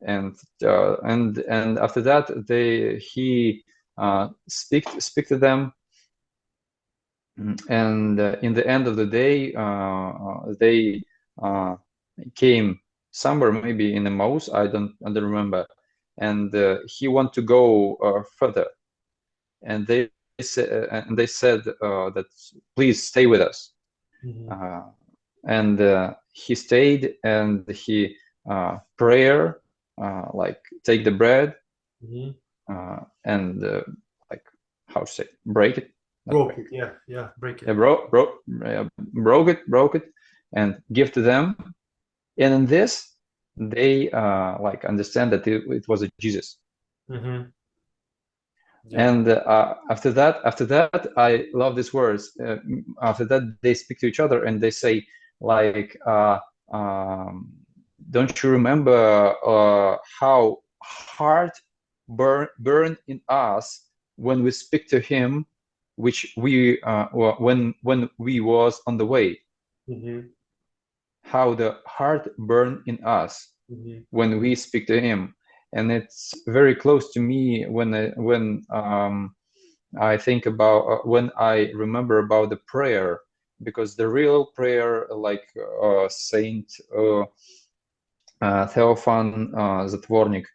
and after that he speak to them, and in the end of the day they came somewhere, maybe in the Emmaus, I don't remember, and he want to go further, and they said that please stay with us. Mm-hmm. And he stayed, and he prayer, like take the bread, mm-hmm. And like, how to say, break it. Broke it, yeah, break it. Yeah, broke it, and give to them. And in this, they like understand that it was a Jesus. Mm-hmm. Yeah. And after that, I love these words. After that, they speak to each other and they say, like, don't you remember how heart burned in us when we speak to him, which we when we was on the way. Mm-hmm. How the heart burned in us, mm-hmm. when we speak to him. And it's very close to me when I think about when I remember about the prayer, because the real prayer, like Saint Theophan Zatvornik,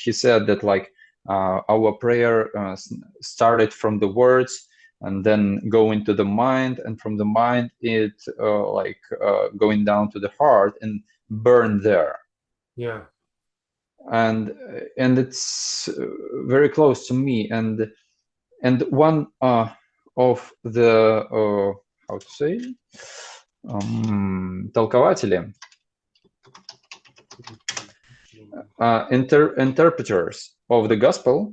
he said that, like, our prayer started from the words and then go into the mind, and from the mind it like going down to the heart and burn there. Yeah. And it's very close to me, and one of the how to say, толкователи, interpreters of the gospel,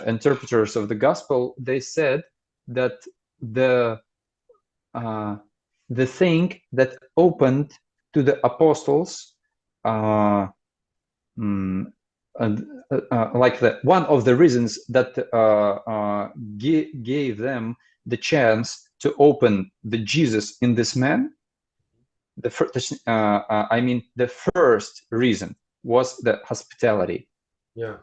interpreters of the gospel, they said that the thing that opened to the apostles, like one of the reasons that gave them the chance to open the Jesus in this man, the first reason was the hospitality. Yeah.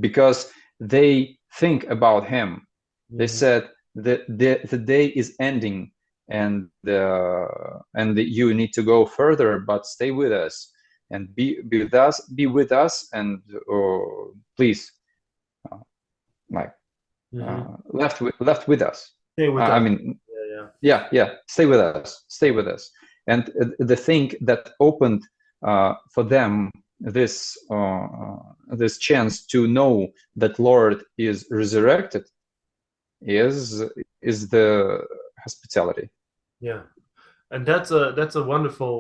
Because they think about him. Mm-hmm. They said that the day is ending, and you need to go further, but stay with us and be with us, and please like Mm-hmm. left with us. Stay with I us. mean, Yeah, yeah, stay with us, stay with us. And the thing that opened for them this this chance to know that Lord is resurrected is the hospitality. yeah. And that's a wonderful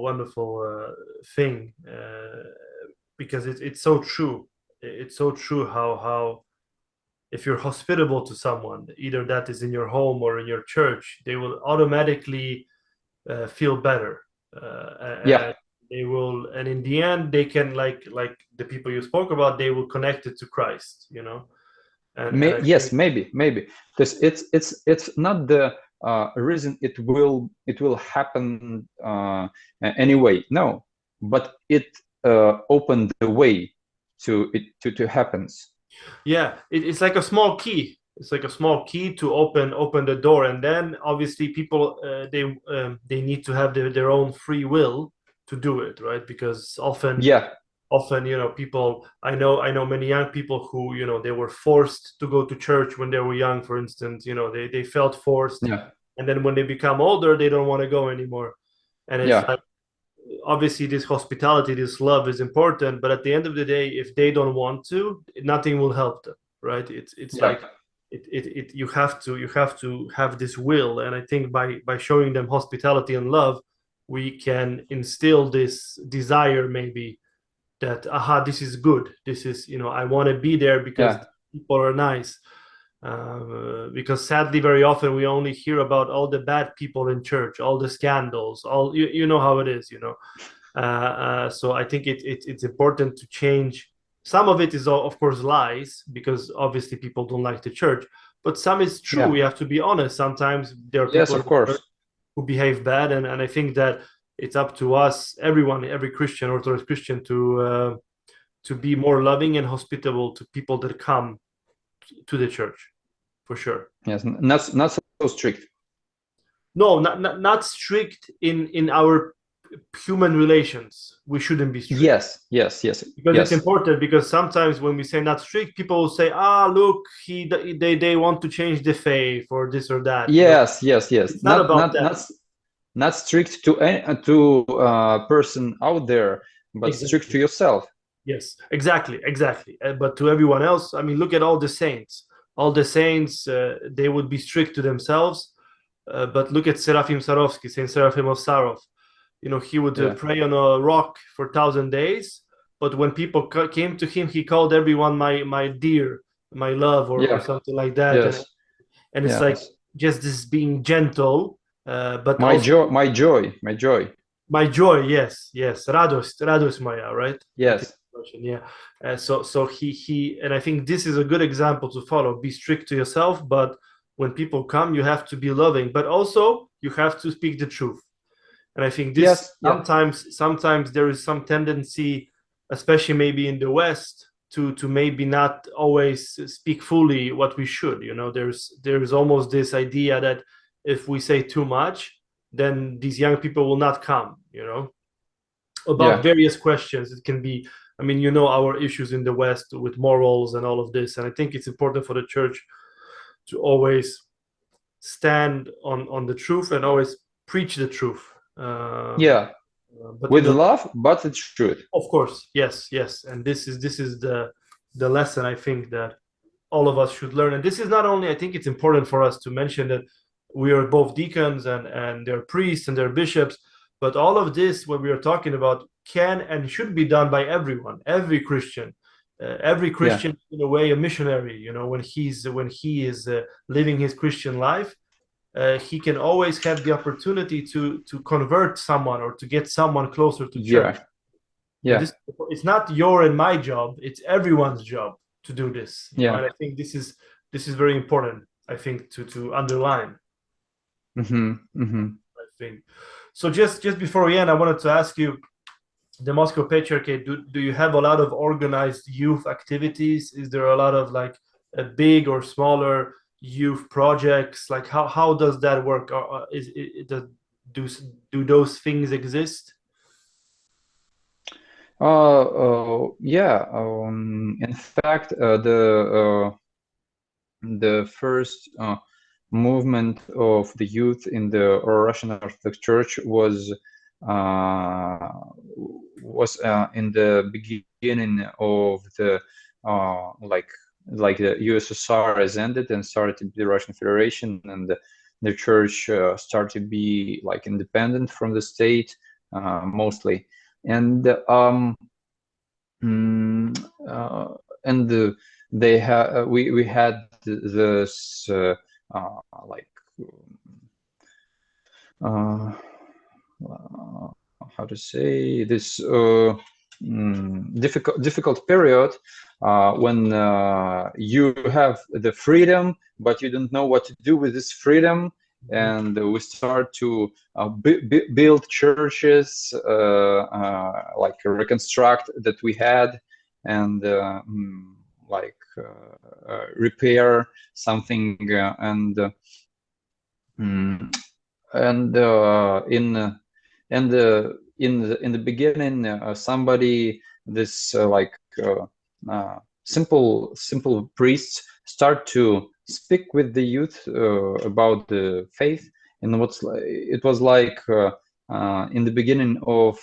thing, because it's so true. It's so true how if you're hospitable to someone, either that is in your home or in your church, they will automatically feel better, Yeah, and they will, and in the end, they can, like the people you spoke about, they will connect it to Christ, and I yes, think, maybe because it's not the reason it will happen anyway. No, but it opened the way to it to happens. yeah, it's like a small key. It's like a small key to open the door, and then obviously people, they need to have their own free will to do it, right? Because Yeah, often, people, I know many young people who, they were forced to go to church when they were young, for instance. They felt forced, yeah, and then when they become older, they don't want to go anymore. And it's yeah, like, obviously this hospitality, this love is important, but at the end of the day, if they don't want to, nothing will help them, right? It's yeah, like, you have to have this will, and I think by showing them hospitality and love, we can instill this desire, maybe, that, aha, this is good, this is, I want to be there because yeah, people are nice. Because sadly, very often we only hear about all the bad people in church, all the scandals, all, you know how it is. So I think it's important to change. Some of it is, of course, lies, because obviously people don't like the church, but some is true. yeah. We have to be honest. Sometimes there are Yes, people in of the church course. who behave bad, and I think that it's up to us, everyone, every Christian, Orthodox Christian, to be more loving and hospitable to people that come to the church, for sure. Yes, not so strict. No, not strict in our human relations. We shouldn't be strict, Yes, yes, yes, because it's yes, important. Because sometimes when we say not strict, people will say, ah, look, they want to change the faith or this or that. yes, yes, yes. It's not about that. Not strict to to person out there, but strict to Exactly. yourself. Yes, exactly. But to everyone else, I mean, look at all the saints. All the saints, they would be strict to themselves. But look at Seraphim Sarovsky, Saint Seraphim of Sarov. He would Yeah, pray on a rock for 1,000 days. But when people came to him, he called everyone my dear, my love, or yeah, something like that. And yes, and it's like, yes. just this being gentle, but My also joy, my joy, my joy. my joy. Yes, radost Maya, right? I think Yes, Russian, yeah. So he, and I think this is a good example to follow. Be strict to yourself, but when people come, you have to be loving, but also you have to speak the truth. And I think this, yes, yeah, sometimes there is some tendency, especially maybe in the West, to maybe not always speak fully what we should. There's almost this idea that if we say too much, then these young people will not come. About yeah, various questions. It can be, I mean, our issues in the West with morals and all of this. And I think it's important for the church to always stand on the truth and always preach the truth. yeah. But With love, but it's true. of course, yes, and this is the lesson, I think, that all of us should learn. And this is not only, I think it's important for us to mention that we are both deacons, and they're priests and they're bishops, but all of this, what we are talking about, can and should be done by everyone, every Christian. Every Yeah, Christian, in a way, a missionary. When he is living his Christian life, he can always have the opportunity to convert someone or to get someone closer to church. yeah, And yeah, this, it's not your and my job; it's everyone's job to do this. yeah. And I think this is very important. I think to underline. Mm-hmm, mm-hmm. I think so. Just before we end, I wanted to ask you, the Moscow Patriarchate. Do you have a lot of organized youth activities? Is there a lot of, like, a big or smaller youth projects? Like, how does that work? Or is it, do do those things exist? Yeah. In fact, the the first movement of the youth in the Russian Orthodox Church was in the beginning of the like the USSR has ended and started to be the Russian Federation, and the church started to be like independent from the state mostly, and they had we had this like how to say this difficult period when you have the freedom, but you don't know what to do with this freedom. And we start to build churches, like reconstruct that we had, and repair something, and in the beginning, somebody, this simple priests start to speak with the youth about the faith, and it was like in the beginning of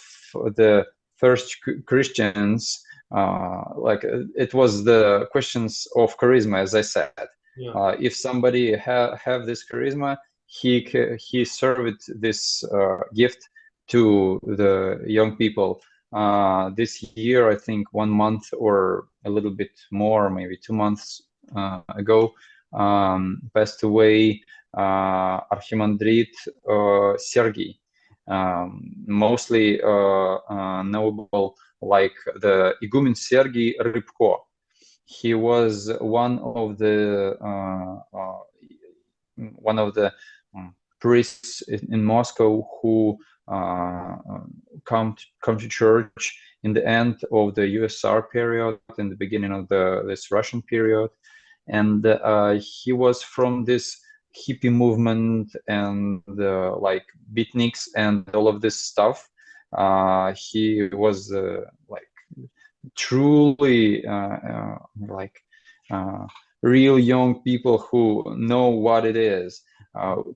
the first Christians, like it was the questions of charisma, as I said. If somebody have this charisma, he served this gift to the young people. This year, I think 1 month or a little bit more, maybe 2 months ago, passed away Archimandrit Sergei, mostly knowable like the Igumen Sergei Rybko. He was one of the priests in Moscow who come to church in the end of the USSR period, in the beginning of this Russian period, and he was from this hippie movement and like beatniks and all of this stuff. He was like truly real young people who know what it is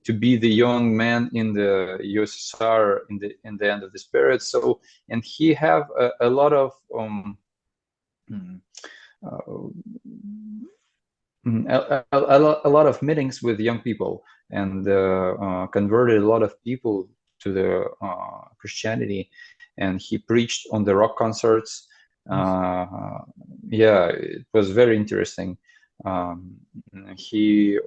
to be the young man in the USSR in the end of this period. So, and he have a lot of a lot of meetings with young people, and converted a lot of people to the Christianity, and he preached on the rock concerts. Yeah, it was very interesting. He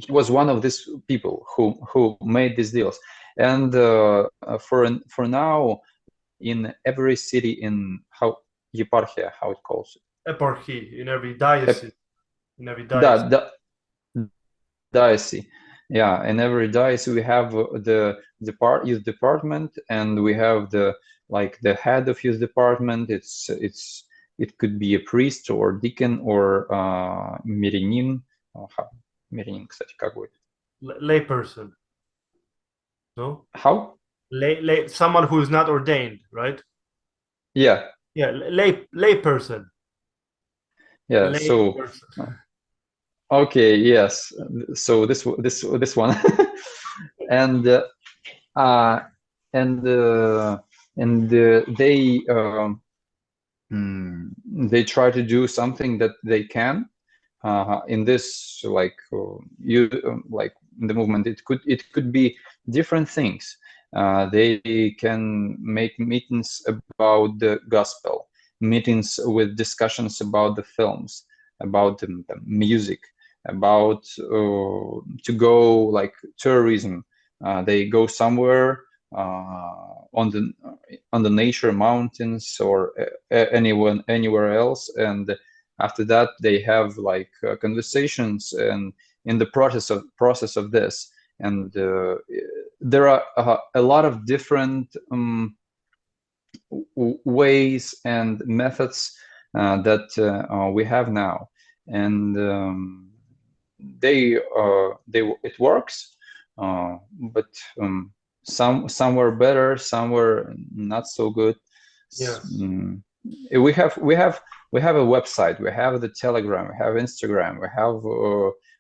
was one of these people who made these deals, and for now, in every city in eparchia, how it calls it, eparchy, in every diocese, diocese. Yeah, in every diocese we have the youth department, and we have the head of youth department. It could be a priest or deacon or мирянин. Мирянин, кстати, как будет? Lay person. No? How? Someone who is not ordained, right? Yeah. Yeah, lay person. Yeah. Person. Okay. Yes. So this one, and they try to do something that they can in this in the movement. It could be different things. They can make meetings about the gospel, meetings with discussions about the films, about the music, about to go like tourism. They go somewhere on the nature mountains or anywhere else, and after that they have like conversations, and in the process of this, and there are a lot of different ways and methods that we have now, and it works, but somewhere better, somewhere not so good. Yes. We have we have a website, we have the Telegram, we have Instagram, we have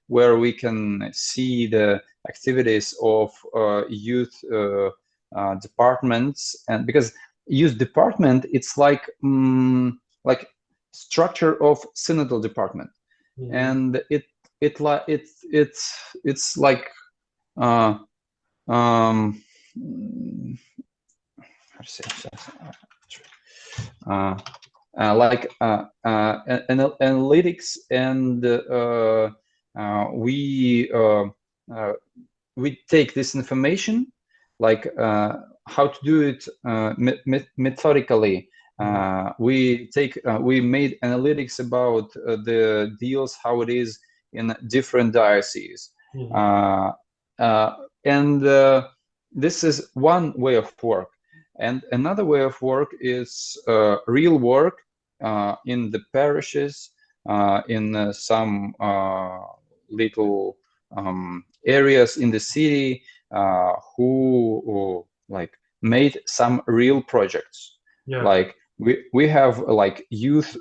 where we can see the activities of youth departments. And because youth department, it's like structure of synodal department. And it's like how to say like analytics, and we take this information, like how to do it methodically. We made analytics about the deals, how it is in different dioceses. And this is one way of work. And another way of work is real work in the parishes, in some little areas in the city, who like made some real projects. Like we have like youth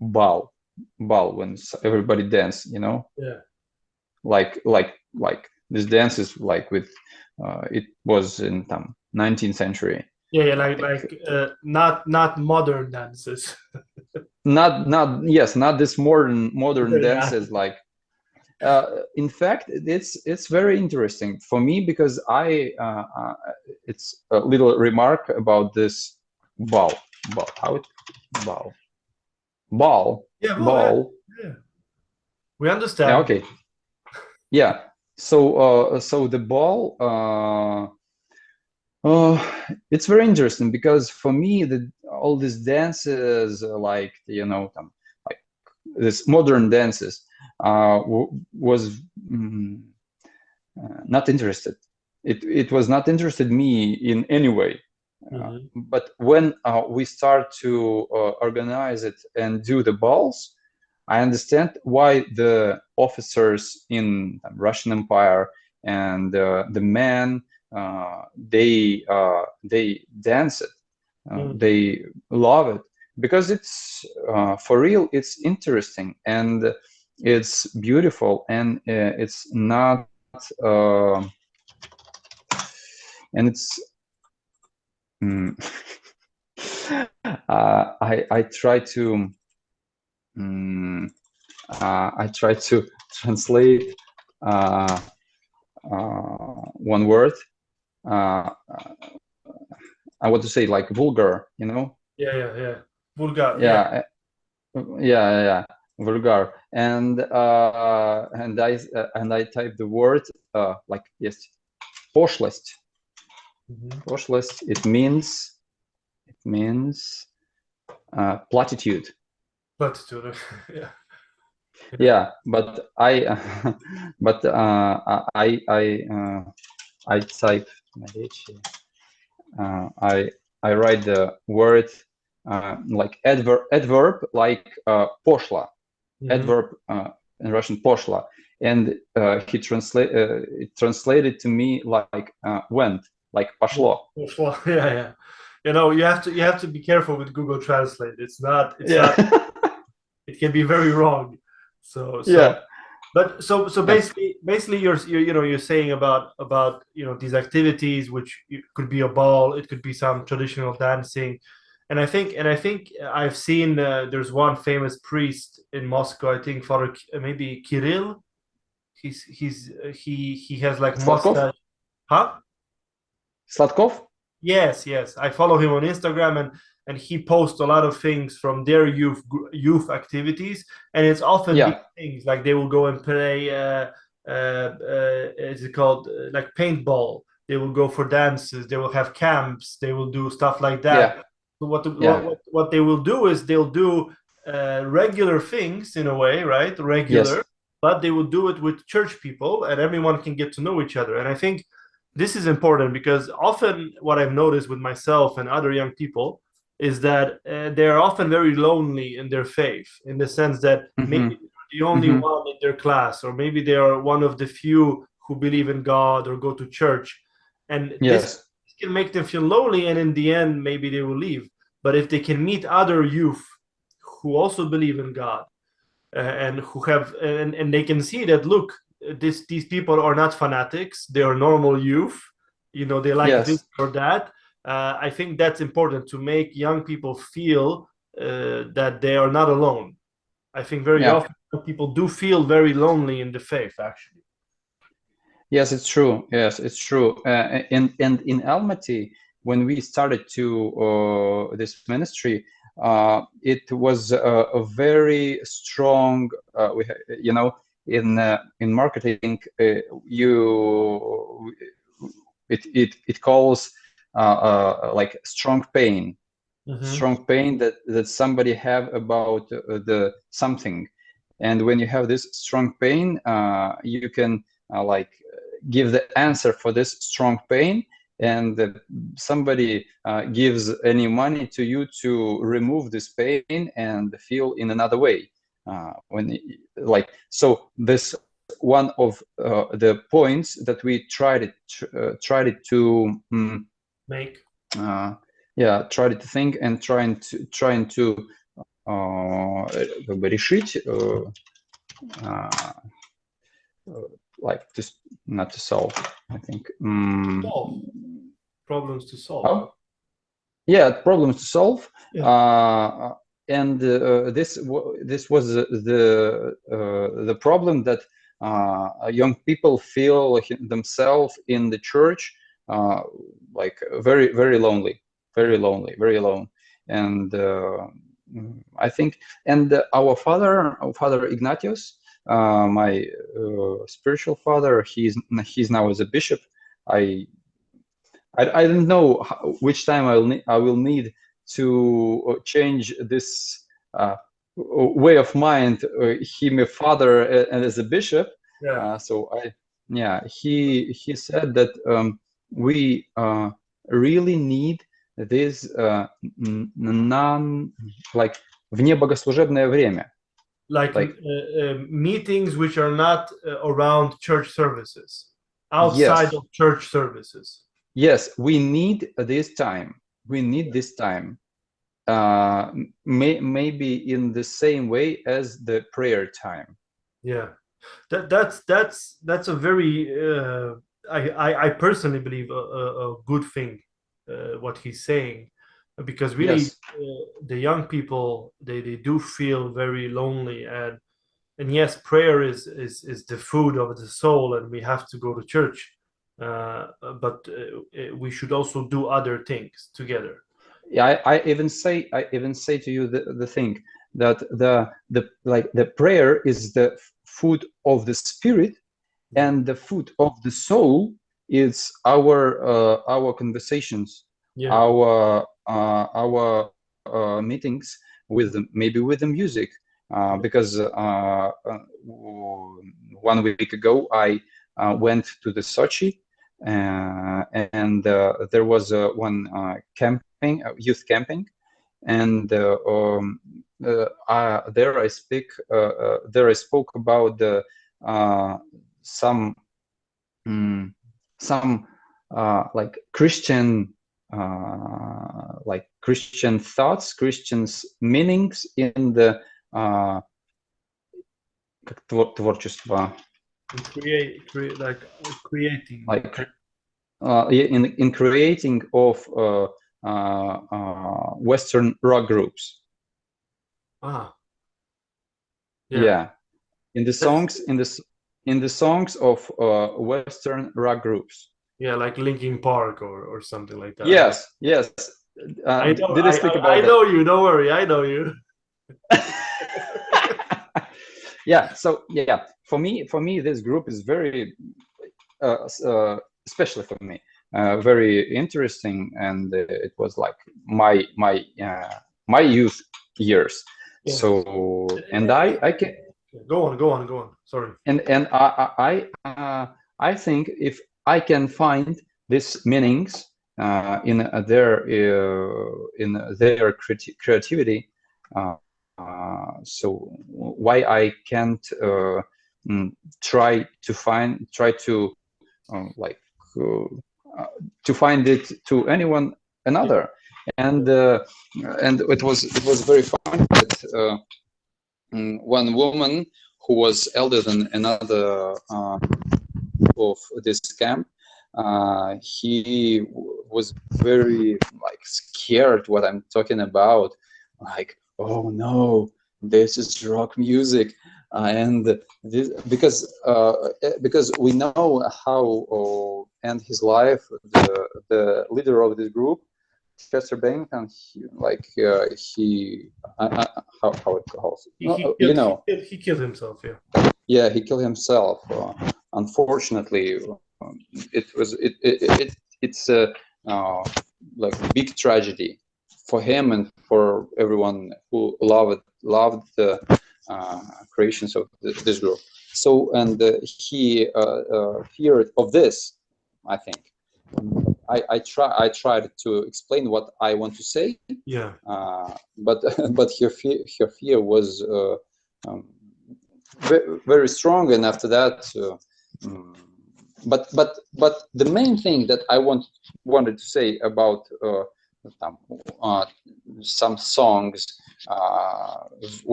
ball when everybody dance, you know. Like this dance is like with it was in 19th century. Not modern dances. not this modern dances. Like in fact, it's very interesting for me, because it's a little remark about this ball. We understand. Yeah, okay. Yeah, so the ball, it's very interesting, because for me all these dances, like, you know, like this modern dances, was not interested. It was not interested me in any way. But when we start to organize it and do the balls, I understand why the officers in the Russian Empire and the men, they dance it, they love it, because it's for real, it's interesting, and it's beautiful, and it's not and it's I try to translate one word. I want to say like vulgar, you know. Vulgar. Yeah, vulgar. And I type the word like, yes, пошлость. Пошлость. It means platitude. Platitude. Yeah, but I type I write the word like adverb like пошло. Adverb in Russian пошло, and he translated to me like went, like пошло. Yeah. You know, you have to be careful with Google Translate. It's not it can be very wrong. So basically you're saying about these activities, which could be a ball, it could be some traditional dancing, and I think I've seen there's one famous priest in Moscow, I think Father maybe Kirill. He has like mustache. Huh? Sladkov? Yes, I follow him on Instagram, and he posts a lot of things from their youth activities, and it's often these things like they will go and play is it called like paintball. They will go for dances. They will have camps. They will do stuff like that. So what they will do is they'll do regular things in a way, right? Regular, but they will do it with church people, and everyone can get to know each other. And I think this is important, because often what I've noticed with myself and other young people is that they're often very lonely in their faith, in the sense that maybe they're the only one in their class, or maybe they are one of the few who believe in God or go to church. And this can make them feel lonely, and in the end, maybe they will leave. But if they can meet other youth who also believe in God, and who have and they can see that, look, these people are not fanatics, they are normal youth, they like this Yes. or that. I think that's important, to make young people feel that they are not alone. I think very Yeah. often people do feel very lonely in the faith, actually. Yes, it's true. Yes, it's true. And in Almaty, when we started to this ministry, it was a very strong. In marketing, it calls like strong pain, strong pain that somebody have about the something, and when you have this strong pain, you can like give the answer for this strong pain, and somebody gives any money to you to remove this pain and feel in another way. When so this one of the points that we tried to Make tried to think and trying to решить, like just not to solve, I think. solve problems to solve. Oh, yeah, problems to solve. Yeah. And this was the problem that young people feel themselves in the church, like very, very lonely, very lonely, very alone. And I think, and our father Ignatius, my spiritual father, he's now as a bishop. I don't know which time I will need to change this way of mind. Him a father and as a bishop. Yeah. So he said that we really need this like внебогослужебное время. Like meetings which are not around church services, outside Yes. of church services. Yes, we need this time. We need this time. Maybe in the same way as the prayer time. Yeah, that's a very I personally believe a good thing, what he's saying, because really Yes. the young people, they do feel very lonely, and yes, prayer is the food of the soul, and we have to go to church, but we should also do other things together. Yeah, I even say to you the thing that the prayer is the food of the spirit, and the food of the soul is our conversations, Yeah. our meetings with maybe with the music, because 1 week ago I went to the Sochi, and there was one camping, youth camping, and there I spoke about the some like Christian thoughts, Christians meanings in the как творчество, like creating, like in creating of Western rock groups. Yeah, in the songs, in the songs of Western rock groups. Yeah, like Linkin Park or something like that. Yes, yes. I know. Did I speak about I that? know you. Don't worry. I know you. Yeah. So yeah, for me, this group is very, especially for me, very interesting, and it was like my youth years. Yeah. So, and I can go on. Sorry. And I think if I can find these meanings in their creativity, so why I can't try to find to find it to anyone another. and it was very fun that one woman who was elder than another of this camp, he was very like scared what I'm talking about, like, oh no, this is rock music, and this because we know how end his life, the leader of this group, Chester Bennington, how it calls it? No, you know, he killed himself. Yeah. yeah, he killed himself. Unfortunately, it's a like big tragedy for him and for everyone who loved the creations of this group. So, and he feared of this, I think. I tried to explain what I want to say. Yeah. But her fear was very strong, and after that, but the main thing that I wanted to say about some songs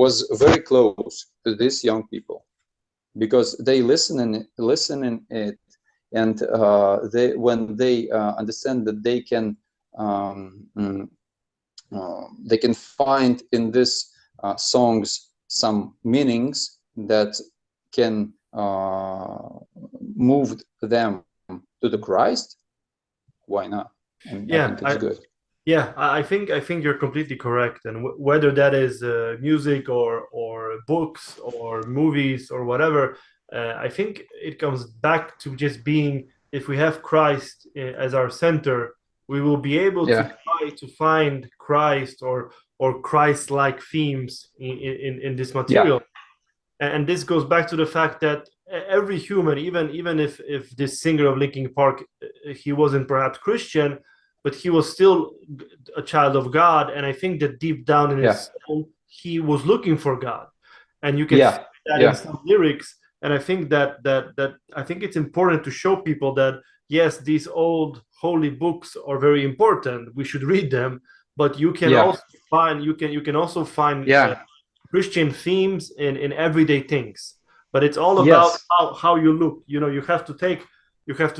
was very close to these young people, because they listen in it, and when they understand that they can find in these songs some meanings that can move them to the Christ, why not? And I think it's good. Yeah, I think you're completely correct, and whether that is music or books or movies or whatever, I think it comes back to just being, if we have Christ as our center, we will be able to try to find Christ or Christ-like themes in this material. And this goes back to the fact that every human, even if this singer of Linkin Park, he wasn't perhaps Christian, but he was still a child of God. And I think that deep down in his soul, he was looking for God, and you can see that in some lyrics. And I think that I think it's important to show people that yes, these old holy books are very important. We should read them, but you can also find Christian themes in everyday things. But it's all about how you look. You know, you have to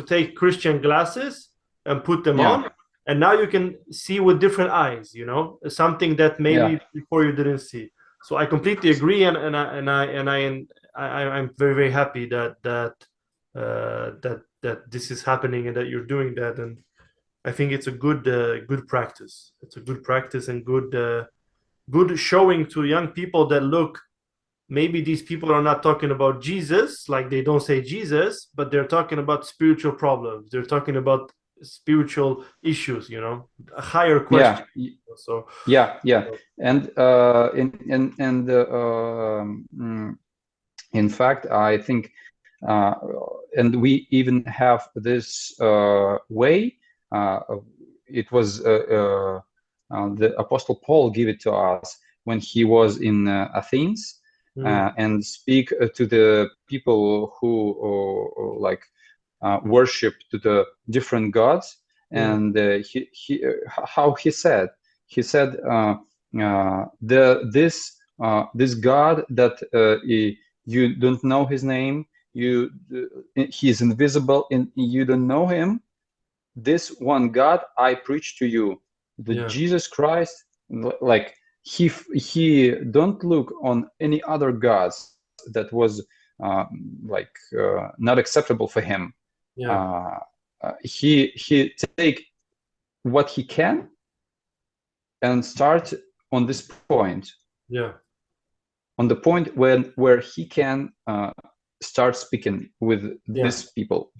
take Christian glasses and put them on, and now you can see with different eyes. You know, something that maybe before you didn't see. So I completely agree, and I'm very, very happy that this is happening and that you're doing that. And I think it's a good practice. It's a good practice and good showing to young people that look, maybe these people are not talking about Jesus, like they don't say Jesus, but they're talking about spiritual problems. They're talking about spiritual issues, you know, a higher question. So and in fact, I think and we even have this way. It was the Apostle Paul gave it to us when he was in Athens, and speak to the people who worship to the different gods. And how he said this God that you don't know his name, he's invisible and you don't know him. This one God I preach to you, Jesus Christ. Like he don't look on any other gods that was not acceptable for him. He take what he can and start on this point. On the point where he can start speaking with these people.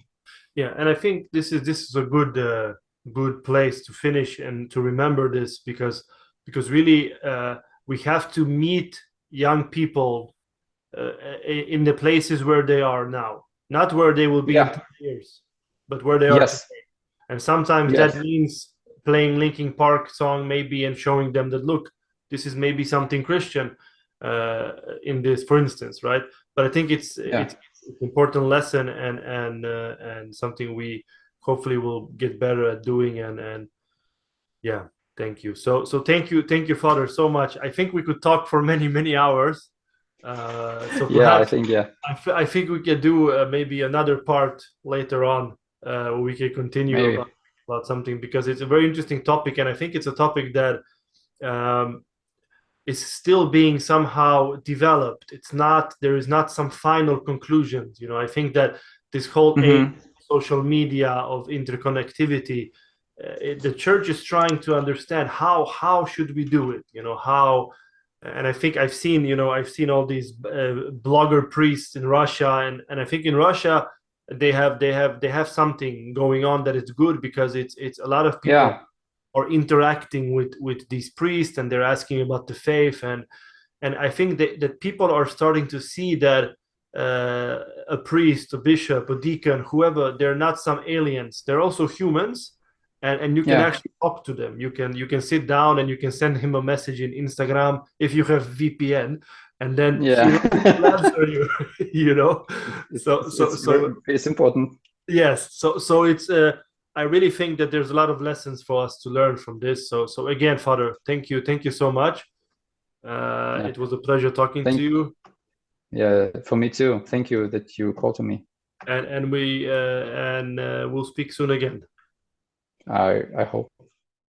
And I think this is a good place to finish and to remember this, because really we have to meet young people in the places where they are now, not where they will be in 10 years, but where they are today. And sometimes that means playing Linkin Park song maybe and showing them that, look, this is maybe something Christian in this, for instance, right? But I think it's an important lesson and something we hopefully will get better at doing. And Thank you. So thank you, Father, so much. I think we could talk for many hours. So Yeah, I perhaps think, yeah, I think we could do maybe another part later on where we can continue maybe. about something, because it's a very interesting topic, and I think it's a topic that um, is still being somehow developed. It's not, there is not some final conclusions. I think that this whole age Hmm. of social media, of interconnectivity, the church is trying to understand how should we do it. How. And I think I've seen all these blogger priests in Russia, and I think in Russia they have something going on that is good, because it's a lot of people Yeah, are interacting with these priests, and they're asking about the faith, and I think that people are starting to see that a priest, a bishop, a deacon, whoever, they're not some aliens. They're also humans, and you can yeah, actually talk to them. You can sit down and you can send him a message in Instagram if you have VPN, and then yeah. he'll answer you. You know, so so so It's important. yes, so it's I really think that there's a lot of lessons for us to learn from this. So again, Father, thank you so much. Yeah, It was a pleasure talking to thank. you, Yeah, for me too. Thank you that you called to me. and we'll speak soon again. I hope.